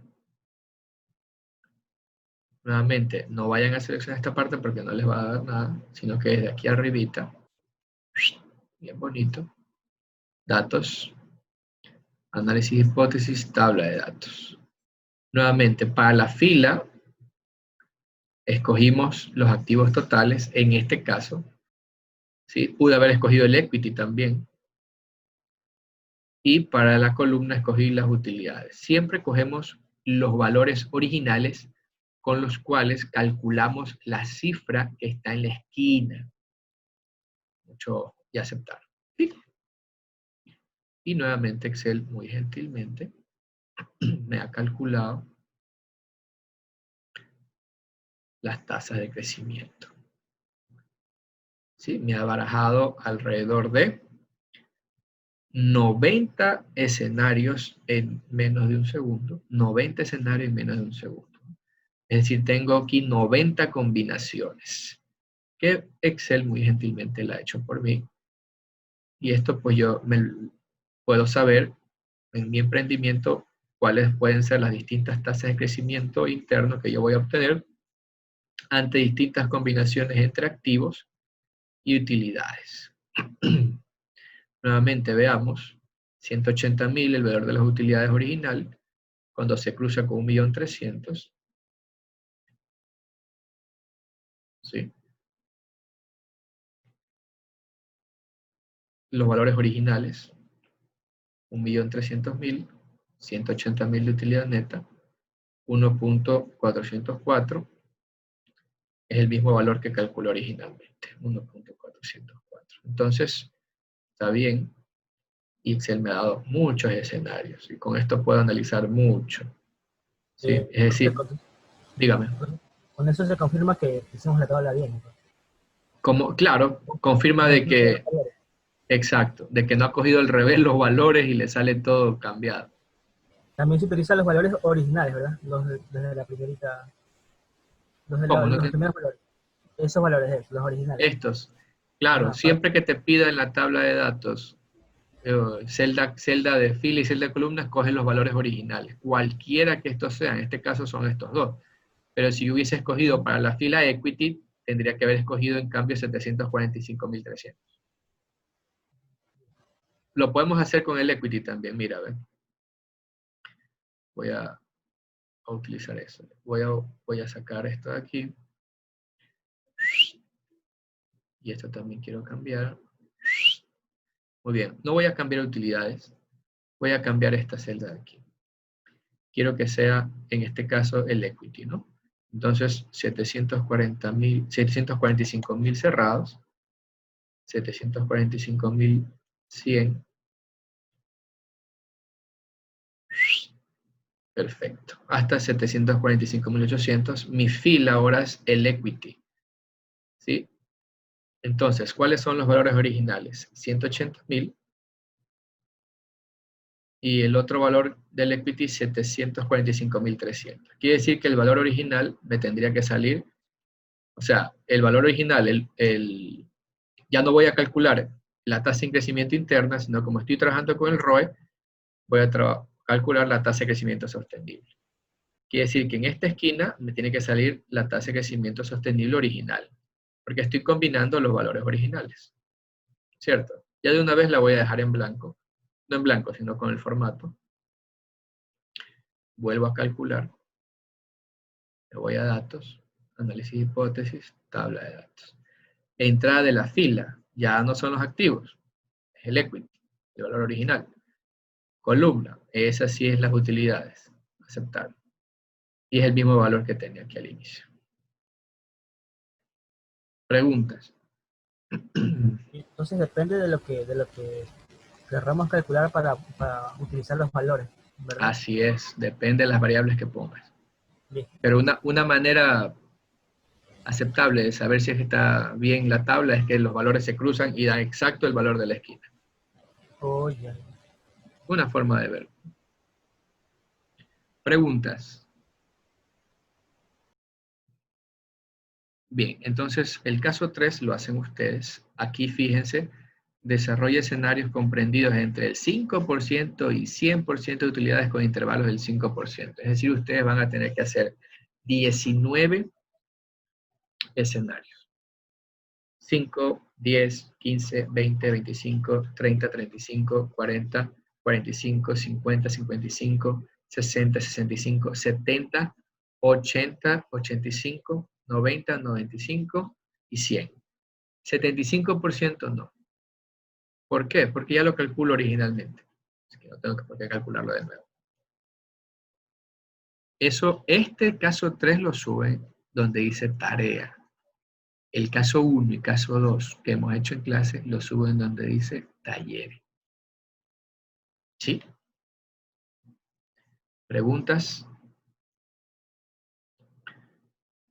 Nuevamente, no vayan a seleccionar esta parte porque no les va a dar nada, sino que desde aquí arribita, bien bonito, datos, análisis hipótesis, tabla de datos. Nuevamente, para la fila, escogimos los activos totales, en este caso, ¿sí? Pude haber escogido el equity también. Y para la columna escogí las utilidades. Siempre cogemos los valores originales con los cuales calculamos la cifra que está en la esquina. Mucho ojo, y aceptar. ¿Sí? Y nuevamente Excel muy gentilmente me ha calculado las tasas de crecimiento. ¿Sí? Me ha barajado alrededor de 90 escenarios en menos de un segundo. 90 escenarios en menos de un segundo. Es decir, tengo aquí 90 combinaciones que Excel muy gentilmente la ha hecho por mí. Y esto pues yo puedo saber en mi emprendimiento cuáles pueden ser las distintas tasas de crecimiento interno que yo voy a obtener ante distintas combinaciones entre activos y utilidades. Nuevamente veamos, 180.000, el valor de las utilidades original, cuando se cruza con 1.300.000, ¿sí? Los valores originales, 1.300.000, 180.000 de utilidad neta, 1.404, es el mismo valor que calculó originalmente, 1.404. Entonces, está bien, y Excel me ha dado muchos escenarios, y con esto puedo analizar mucho. ¿Sí? Es decir, dígame. Con eso se confirma que hicimos la tabla bien. Claro, confirma de que, exacto, de que no ha cogido al revés los valores y le sale todo cambiado. También se utilizan los valores originales, ¿verdad? Desde la primerita. Los primeros valores. Esos valores, los originales. Estos. Claro, siempre que te pida en la tabla de datos celda de fila y celda de columnas, coge los valores originales. Cualquiera que estos sean, en este caso son estos dos. Pero si hubiese escogido para la fila equity, tendría que haber escogido en cambio 745.300. Lo podemos hacer con el equity también, mira, ¿ven? Voy a utilizar eso. Voy a sacar esto de aquí. Y esto también quiero cambiar. Muy bien, no voy a cambiar utilidades. Voy a cambiar esta celda de aquí. Quiero que sea, en este caso, el equity, ¿no? Entonces, 745.000 cerrados. 745.100. Perfecto. Hasta 745.800. Mi fila ahora es el equity. ¿Sí? Entonces, ¿cuáles son los valores originales? 180.000. Y el otro valor del equity, 745.300. Quiere decir que el valor original me tendría que salir, o sea, el valor original, ya no voy a calcular la tasa de crecimiento interna, sino como estoy trabajando con el ROE, voy a calcular la tasa de crecimiento sostenible. Quiere decir que en esta esquina me tiene que salir la tasa de crecimiento sostenible original, porque estoy combinando los valores originales, ¿cierto? Ya de una vez la voy a dejar en blanco, no en blanco, sino con el formato. Vuelvo a calcular, me voy a datos, análisis de hipótesis, tabla de datos. Entrada de la fila, ya no son los activos, es el equity, el valor original. Columna, esa sí es las utilidades, aceptar. Y es el mismo valor que tenía aquí al inicio. Preguntas. Entonces depende de lo que querramos calcular para utilizar los valores, ¿verdad? Así es, depende de las variables que pongas. Listo. Pero una manera aceptable de saber si está bien la tabla es que los valores se cruzan y dan exacto el valor de la esquina. Oh, ya. Una forma de verlo. Preguntas. Bien, entonces el caso 3 lo hacen ustedes. Aquí fíjense, desarrolla escenarios comprendidos entre el 5% y 100% de utilidades con intervalos del 5%. Es decir, ustedes van a tener que hacer 19 escenarios. 5, 10, 15, 20, 25, 30, 35, 40, 45, 50, 55, 60, 65, 70, 80, 85, 90, 95 y 100. 75% no. ¿Por qué? Porque ya lo calculo originalmente. Así que no tengo por qué calcularlo de nuevo. Este caso 3 lo suben donde dice tarea. El caso 1 y caso 2 que hemos hecho en clase lo suben donde dice talleres. ¿Sí? ¿Preguntas?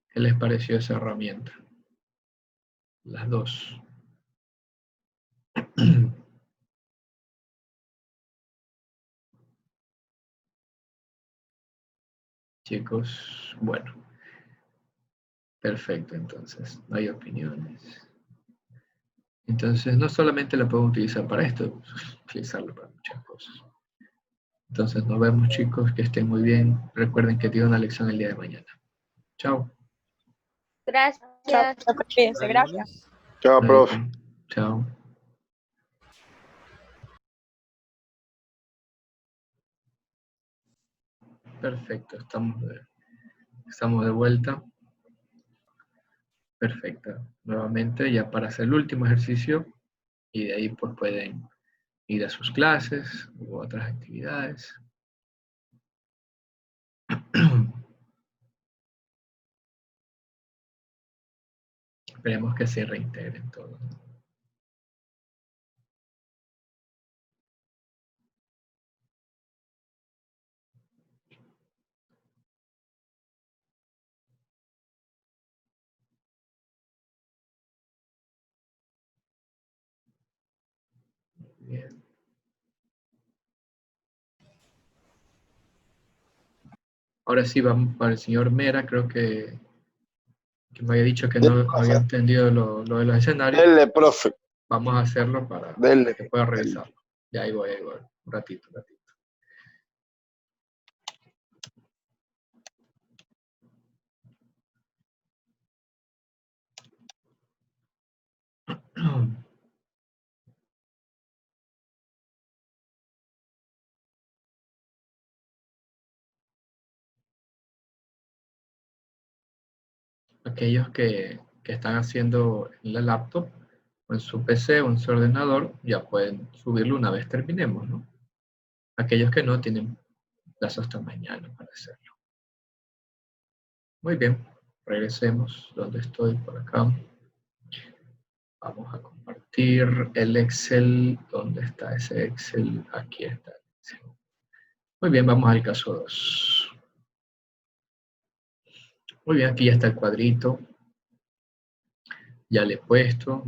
¿Qué les pareció esa herramienta? Las dos. Chicos, bueno. Perfecto, entonces, no hay opiniones. Entonces, no solamente la puedo utilizar para esto, utilizarlo para muchas cosas. Entonces, nos vemos, chicos, que estén muy bien. Recuerden que tienen una lección el día de mañana. Chao. Gracias. Chao, cuídense, gracias. Chao, profe. Chao. Perfecto, estamos de vuelta. Perfecto. Nuevamente, ya para hacer el último ejercicio, y de ahí pues pueden ir a sus clases u otras actividades. Esperemos que se reintegren todos. Bien. Ahora sí vamos para el señor Mera, creo que me había dicho que no había entendido lo de los escenarios. Dele, profe. Vamos a hacerlo para Dele. que pueda revisarlo. Ya ahí voy. Un ratito. Aquellos que están haciendo en la laptop o en su PC o en su ordenador, ya pueden subirlo una vez terminemos, ¿no? Aquellos que no tienen plazo hasta mañana para hacerlo. Muy bien, regresemos donde estoy, por acá. Vamos a compartir el Excel. ¿Dónde está ese Excel? Aquí está el Excel. Muy bien, vamos al caso 2. Muy bien, aquí ya está el cuadrito. Ya le he puesto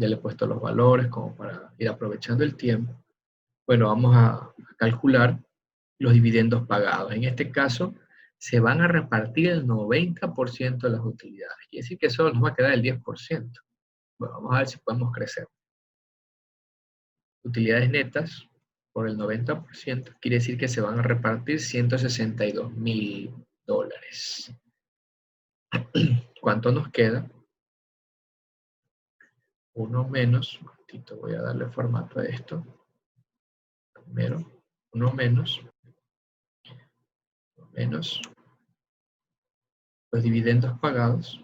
los valores como para ir aprovechando el tiempo. Bueno, vamos a calcular los dividendos pagados. En este caso, se van a repartir el 90% de las utilidades. Quiere decir que solo nos va a quedar el 10%. Bueno, vamos a ver si podemos crecer. Utilidades netas por el 90%, quiere decir que se van a repartir $162,000. ¿Cuánto nos queda? 1 menos, un momentito, voy a darle formato a esto. Primero, 1 menos los dividendos pagados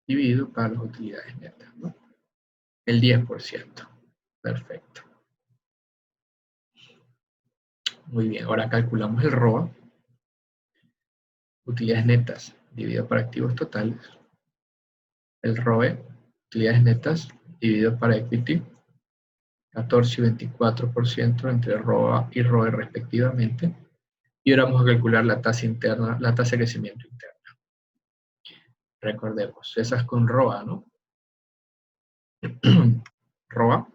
dividido para las utilidades netas, ¿no? El 10%. Perfecto. Muy bien, ahora calculamos el ROA. Utilidades netas dividido por activos totales. El ROE, utilidades netas dividido por equity. 14 y 24% entre ROA y ROE respectivamente. Y ahora vamos a calcular la tasa interna, la tasa de crecimiento interna. Recordemos, esas con ROA, ¿no? ROA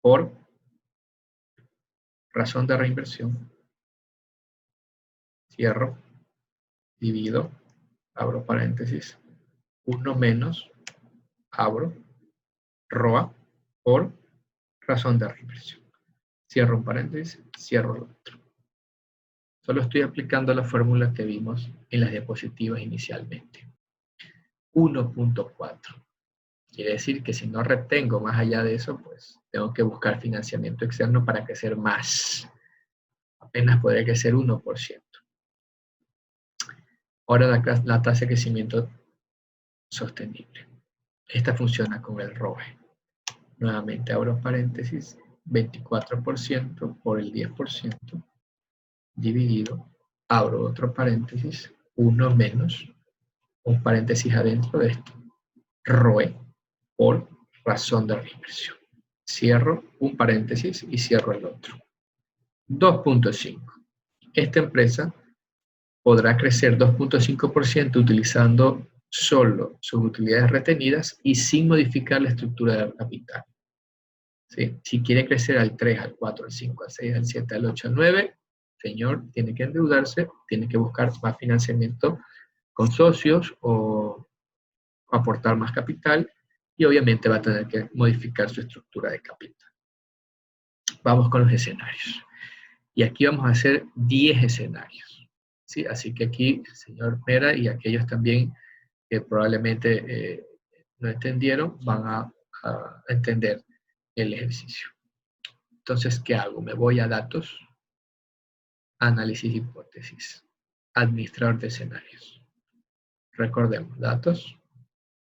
por razón de reinversión. Cierro, divido, abro paréntesis, 1 menos, abro, ROA por razón de reinversión. Cierro un paréntesis, cierro el otro. Solo estoy aplicando la fórmula que vimos en las diapositivas inicialmente. 1.4. Quiere decir que si no retengo más allá de eso, pues tengo que buscar financiamiento externo para crecer más. Apenas podría crecer 1%. Ahora la tasa de crecimiento sostenible. Esta funciona con el ROE. Nuevamente abro paréntesis, 24% por el 10%, dividido, abro otro paréntesis, 1 menos, un paréntesis adentro de esto, ROE por razón de reinversión. Cierro un paréntesis y cierro el otro. 2.5. Esta empresa podrá crecer 2.5% utilizando solo sus utilidades retenidas y sin modificar la estructura del capital. ¿Sí? Si quiere crecer al 3, al 4, al 5, al 6, al 7, al 8, al 9, señor, tiene que endeudarse, tiene que buscar más financiamiento con socios o aportar más capital y obviamente va a tener que modificar su estructura de capital. Vamos con los escenarios. Y aquí vamos a hacer 10 escenarios. ¿Sí? Así que aquí el señor Mera y aquellos también que probablemente no entendieron van a entender el ejercicio. Entonces, ¿qué hago? Me voy a datos, análisis de hipótesis, administrador de escenarios. Recordemos, datos,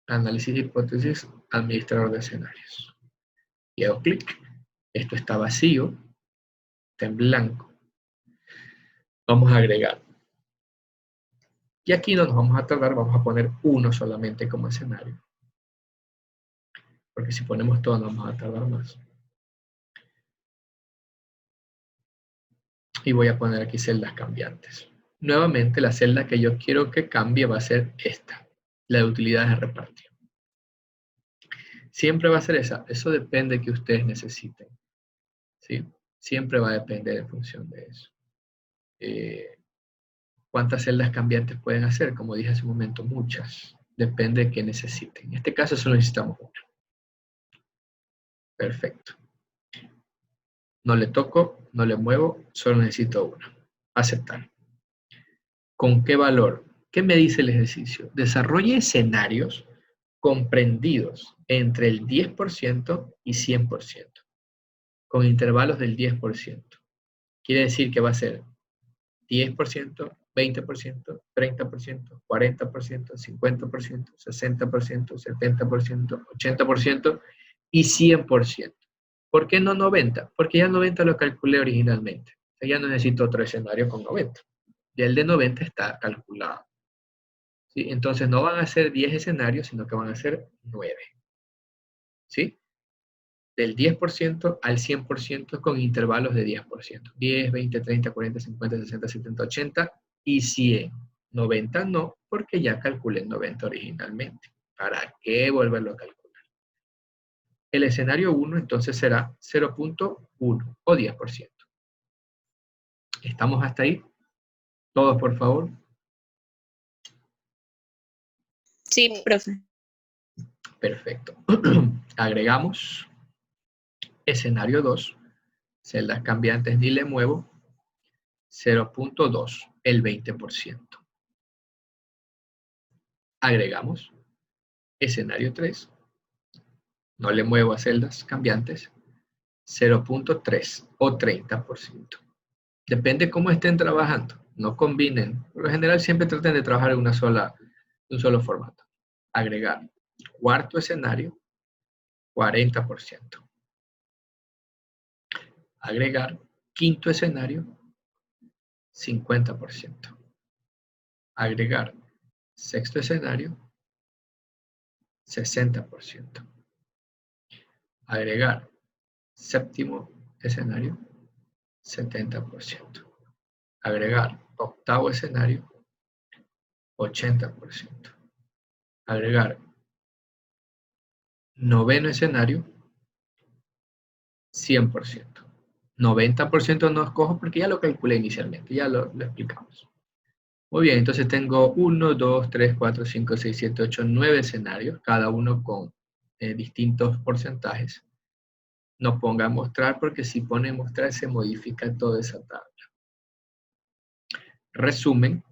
análisis de hipótesis, administrador de escenarios. Y hago clic. Esto está vacío, está en blanco. Vamos a agregar. Y aquí no nos vamos a tardar, vamos a poner uno solamente como escenario. Porque si ponemos todo nos vamos a tardar más. Y voy a poner aquí celdas cambiantes. Nuevamente la celda que yo quiero que cambie va a ser esta, la de utilidades de repartir. Siempre va a ser esa, eso depende de que ustedes necesiten. ¿Sí? Siempre va a depender en función de eso. ¿Cuántas celdas cambiantes pueden hacer? Como dije hace un momento, muchas. Depende de qué necesiten. En este caso solo necesitamos una. Perfecto. No le toco, no le muevo, solo necesito una. Aceptar. ¿Con qué valor? ¿Qué me dice el ejercicio? Desarrolle escenarios comprendidos entre el 10% y 100%, con intervalos del 10%. Quiere decir que va a ser 10%, 20%, 30%, 40%, 50%, 60%, 70%, 80% y 100%. ¿Por qué no 90? Porque ya 90 lo calculé originalmente. O sea, ya no necesito otro escenario con 90. Ya el de 90 está calculado. ¿Sí? Entonces no van a ser 10 escenarios, sino que van a ser 9. ¿Sí? Del 10% al 100% con intervalos de 10%. 10, 20, 30, 40, 50, 60, 70, 80 y 100. 90 no, porque ya calculé 90 originalmente. ¿Para qué volverlo a calcular? El escenario 1 entonces será 0.1 o 10%. ¿Estamos hasta ahí? Todos, por favor. Sí, profe. Perfecto. Agregamos escenario 2, celdas cambiantes ni le muevo, 0.2, el 20%. Agregamos escenario 3, no le muevo a celdas cambiantes, 0.3 o 30%. Depende cómo estén trabajando, no combinen. Por lo general siempre traten de trabajar en un solo formato. Agregar cuarto escenario, 40%. Agregar quinto escenario, 50%. Agregar sexto escenario, 60%. Agregar séptimo escenario, 70%. Agregar octavo escenario, 80%. Agregar noveno escenario, 100%. 90% no escojo porque ya lo calculé inicialmente, ya lo explicamos. Muy bien, entonces tengo 1, 2, 3, 4, 5, 6, 7, 8, 9 escenarios, cada uno con distintos porcentajes. No ponga mostrar porque si pone mostrar se modifica toda esa tabla. Resumen.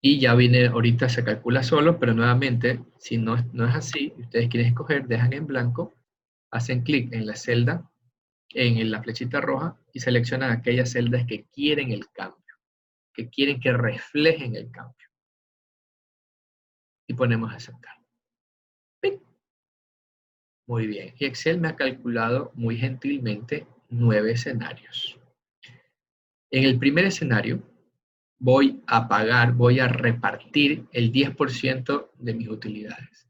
Y ya viene, ahorita se calcula solo, pero nuevamente, si no es así, ustedes quieren escoger, dejan en blanco, hacen clic en la celda, en la flechita roja, y seleccionan aquellas celdas que quieren el cambio, que quieren que reflejen el cambio. Y ponemos aceptar. ¡Ping! Muy bien. Y Excel me ha calculado muy gentilmente 9 escenarios. En el primer escenario, voy a repartir el 10% de mis utilidades.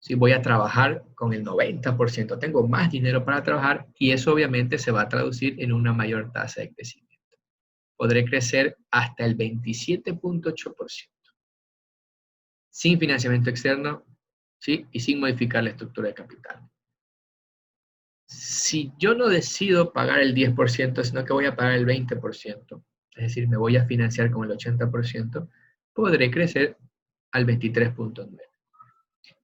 Si voy a trabajar con el 90%, tengo más dinero para trabajar y eso obviamente se va a traducir en una mayor tasa de crecimiento. Podré crecer hasta el 27.8%. Sin financiamiento externo, ¿sí? Y sin modificar la estructura de capital. Si yo no decido pagar el 10%, sino que voy a pagar el 20%, es decir, me voy a financiar con el 80%, podré crecer al 23.9.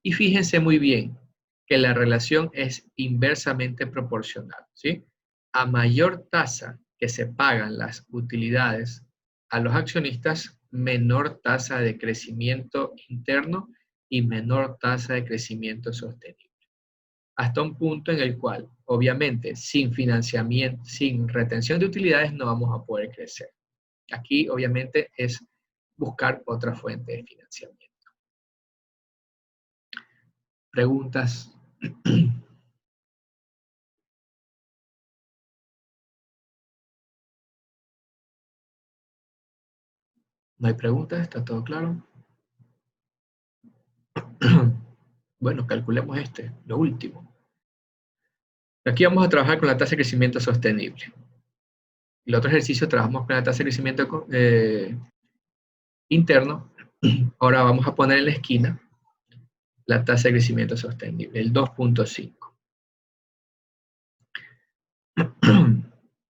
Y fíjense muy bien que la relación es inversamente proporcional, ¿sí? A mayor tasa que se pagan las utilidades a los accionistas, menor tasa de crecimiento interno y menor tasa de crecimiento sostenible. Hasta un punto en el cual, obviamente, sin financiamiento, sin retención de utilidades, no vamos a poder crecer. Aquí, obviamente, es buscar otra fuente de financiamiento. ¿Preguntas? ¿No hay preguntas? ¿Está todo claro? Bueno, calculemos lo último. Aquí vamos a trabajar con la tasa de crecimiento sostenible. El otro ejercicio trabajamos con la tasa de crecimiento interno. Ahora vamos a poner en la esquina la tasa de crecimiento sostenible, el 2.5.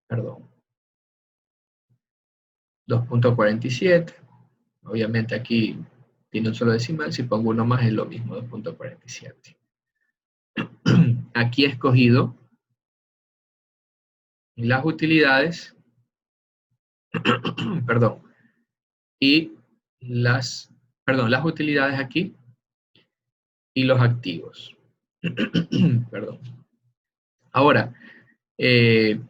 Perdón. 2.47. Obviamente aquí tiene un solo decimal. Si pongo uno más es lo mismo, 2.47. Aquí he escogido las utilidades, perdón, y las utilidades aquí y los activos. Perdón. Ahora, en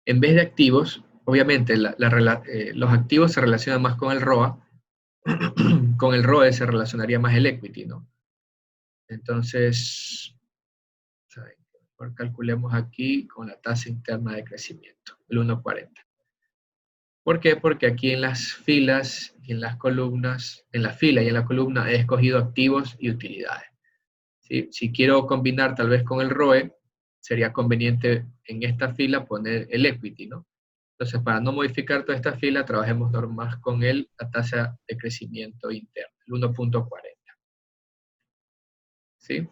vez de activos, obviamente los activos se relacionan más con el ROA, con el ROE se relacionaría más el equity, ¿no? Entonces, mejor calculemos aquí con la tasa interna de crecimiento, el 1.40. ¿Por qué? Porque aquí en las filas y en las columnas, en la fila y en la columna he escogido activos y utilidades. ¿Sí? Si quiero combinar tal vez con el ROE, sería conveniente en esta fila poner el equity, ¿no? Entonces, para no modificar toda esta fila, trabajemos más con la tasa de crecimiento interno, el 1.40. ¿Sí?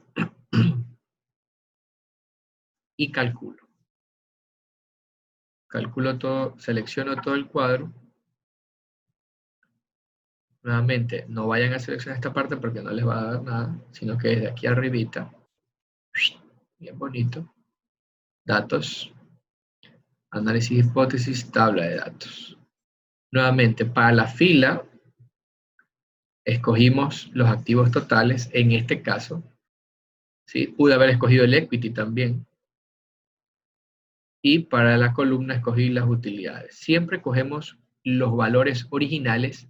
Y calculo. Calculo todo, selecciono todo el cuadro. Nuevamente, no vayan a seleccionar esta parte porque no les va a dar nada, sino que desde aquí arribita, bien bonito, datos, análisis hipótesis, tabla de datos. Nuevamente, para la fila, escogimos los activos totales, en este caso, ¿sí? Pude haber escogido el equity también. Y para la columna escogí las utilidades. Siempre cogemos los valores originales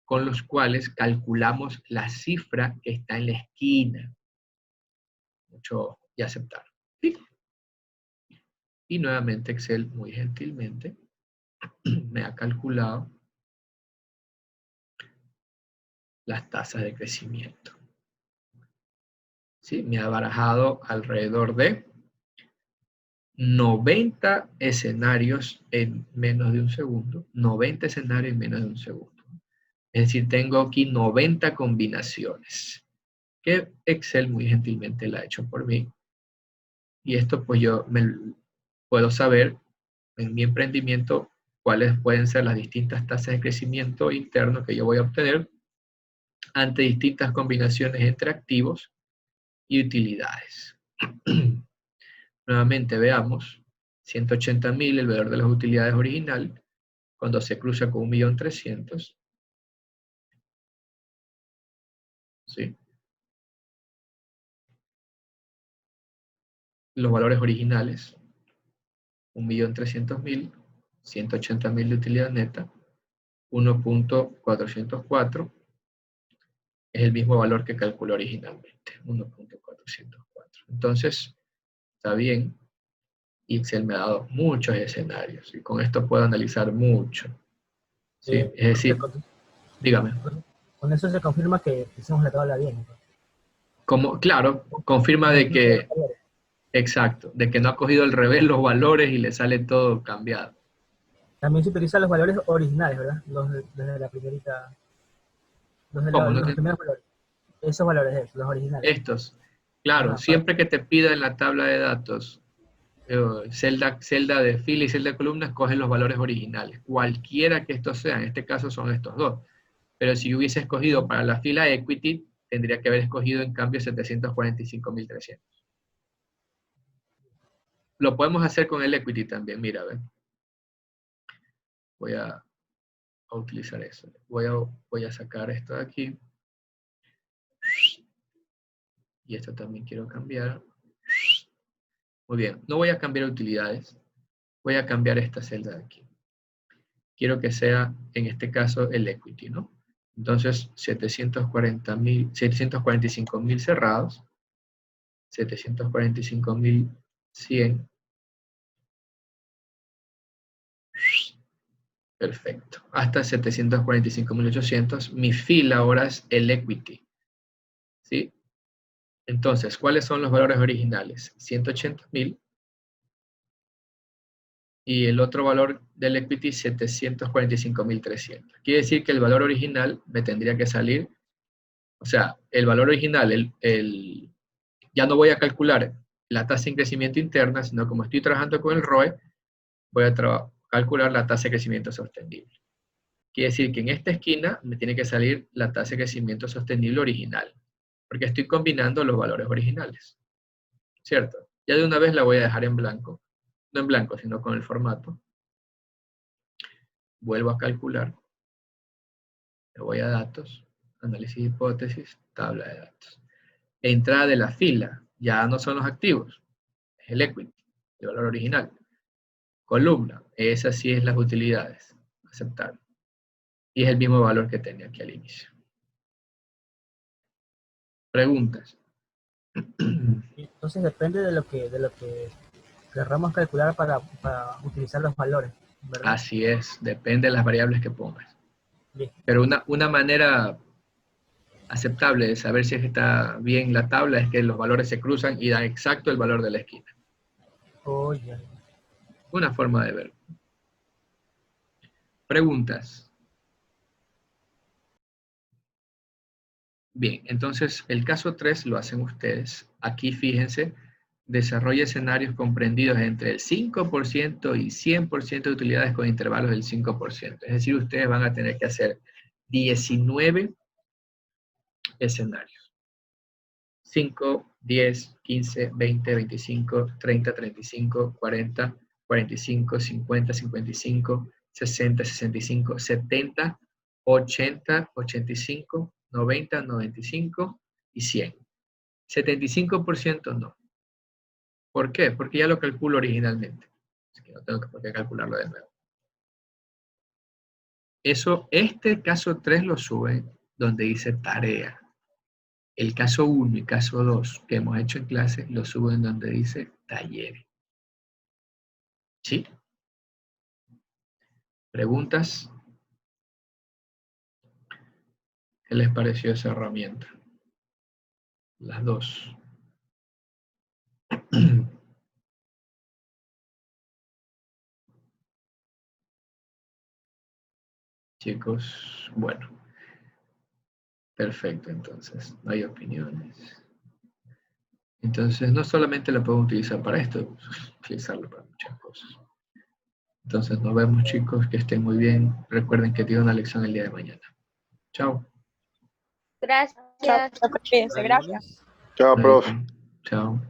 con los cuales calculamos la cifra que está en la esquina. Mucho ojo, y aceptar. ¿Sí? Y nuevamente Excel muy gentilmente me ha calculado las tasas de crecimiento. ¿Sí? Me ha barajado alrededor de 90 escenarios en menos de un segundo. 90 escenarios en menos de un segundo. Es decir, tengo aquí 90 combinaciones que Excel muy gentilmente la ha hecho por mí. Y esto pues yo puedo saber en mi emprendimiento cuáles pueden ser las distintas tasas de crecimiento interno que yo voy a obtener ante distintas combinaciones entre activos y utilidades. Nuevamente veamos, 180.000, el valor de las utilidades original, cuando se cruza con 1.300.000. ¿Sí? Los valores originales, 1.300.000, 180.000 de utilidad neta, 1.404, es el mismo valor que calculó originalmente, 1.404. Entonces, está bien, y Excel me ha dado muchos escenarios, y con esto puedo analizar mucho. ¿Sí? Es decir, dígame. Con eso se confirma que hicimos la tabla bien. Claro, confirma de que, exacto, de que no ha cogido al revés los valores y le sale todo cambiado. También se utilizan los valores originales, ¿verdad? Desde la primerita. Los primeros valores. Esos valores, los originales. Estos. Claro, siempre que te pida en la tabla de datos celda de fila y celda de columna, escogen los valores originales. Cualquiera que estos sean, en este caso son estos dos. Pero si yo hubiese escogido para la fila equity, tendría que haber escogido en cambio 745.300. Lo podemos hacer con el equity también, mira, ¿ven? Voy a utilizar eso. Voy a sacar esto de aquí. Y esto también quiero cambiar. Muy bien, no voy a cambiar utilidades. Voy a cambiar esta celda de aquí. Quiero que sea, en este caso, el equity, ¿no? Entonces, 745.000 cerrados. 745.100. Perfecto. Hasta 745.800. Mi fila ahora es el equity. ¿Sí? Entonces, ¿cuáles son los valores originales? 180.000. Y el otro valor del equity, 745.300. Quiere decir que el valor original me tendría que salir, o sea, el valor original, ya no voy a calcular la tasa de crecimiento interna, sino como estoy trabajando con el ROE, voy a calcular la tasa de crecimiento sostenible. Quiere decir que en esta esquina me tiene que salir la tasa de crecimiento sostenible original, porque estoy combinando los valores originales, ¿cierto? Ya de una vez la voy a dejar en blanco. No en blanco, sino con el formato. Vuelvo a calcular. Me voy a datos, análisis de hipótesis, tabla de datos. Entrada de la fila, ya no son los activos, es el equity, el valor original. Columna, esa sí es las utilidades, aceptar. Y es el mismo valor que tenía aquí al inicio. Preguntas. Entonces depende de lo que querramos calcular para utilizar los valores, ¿verdad? Así es, depende de las variables que pongas. Bien. Pero una manera aceptable de saber si está bien la tabla es que los valores se cruzan y dan exacto el valor de la esquina. Oh, ya. Una forma de ver. Preguntas. Bien, entonces el caso 3 lo hacen ustedes. Aquí fíjense, desarrolla escenarios comprendidos entre el 5% y 100% de utilidades con intervalos del 5%. Es decir, ustedes van a tener que hacer 19 escenarios. 5, 10, 15, 20, 25, 30, 35, 40, 45, 50, 55, 60, 65, 70, 80, 85, 90, 95 y 100. 75% no. ¿Por qué? Porque ya lo calculo originalmente. Así que no tengo por qué calcularlo de nuevo. Este caso 3 lo suben donde dice tarea. El caso 1 y caso 2 que hemos hecho en clase lo suben donde dice taller. ¿Sí? ¿Preguntas? ¿Qué les pareció esa herramienta? Las dos. Chicos, bueno. Perfecto, entonces. No hay opiniones. Entonces, no solamente lo podemos utilizar para esto, podemos utilizarlo para muchas cosas. Entonces, nos vemos, chicos. Que estén muy bien. Recuerden que tiene una lección el día de mañana. Chao. Gracias. Chao, cuídense, gracias. Chao, profe. Chao.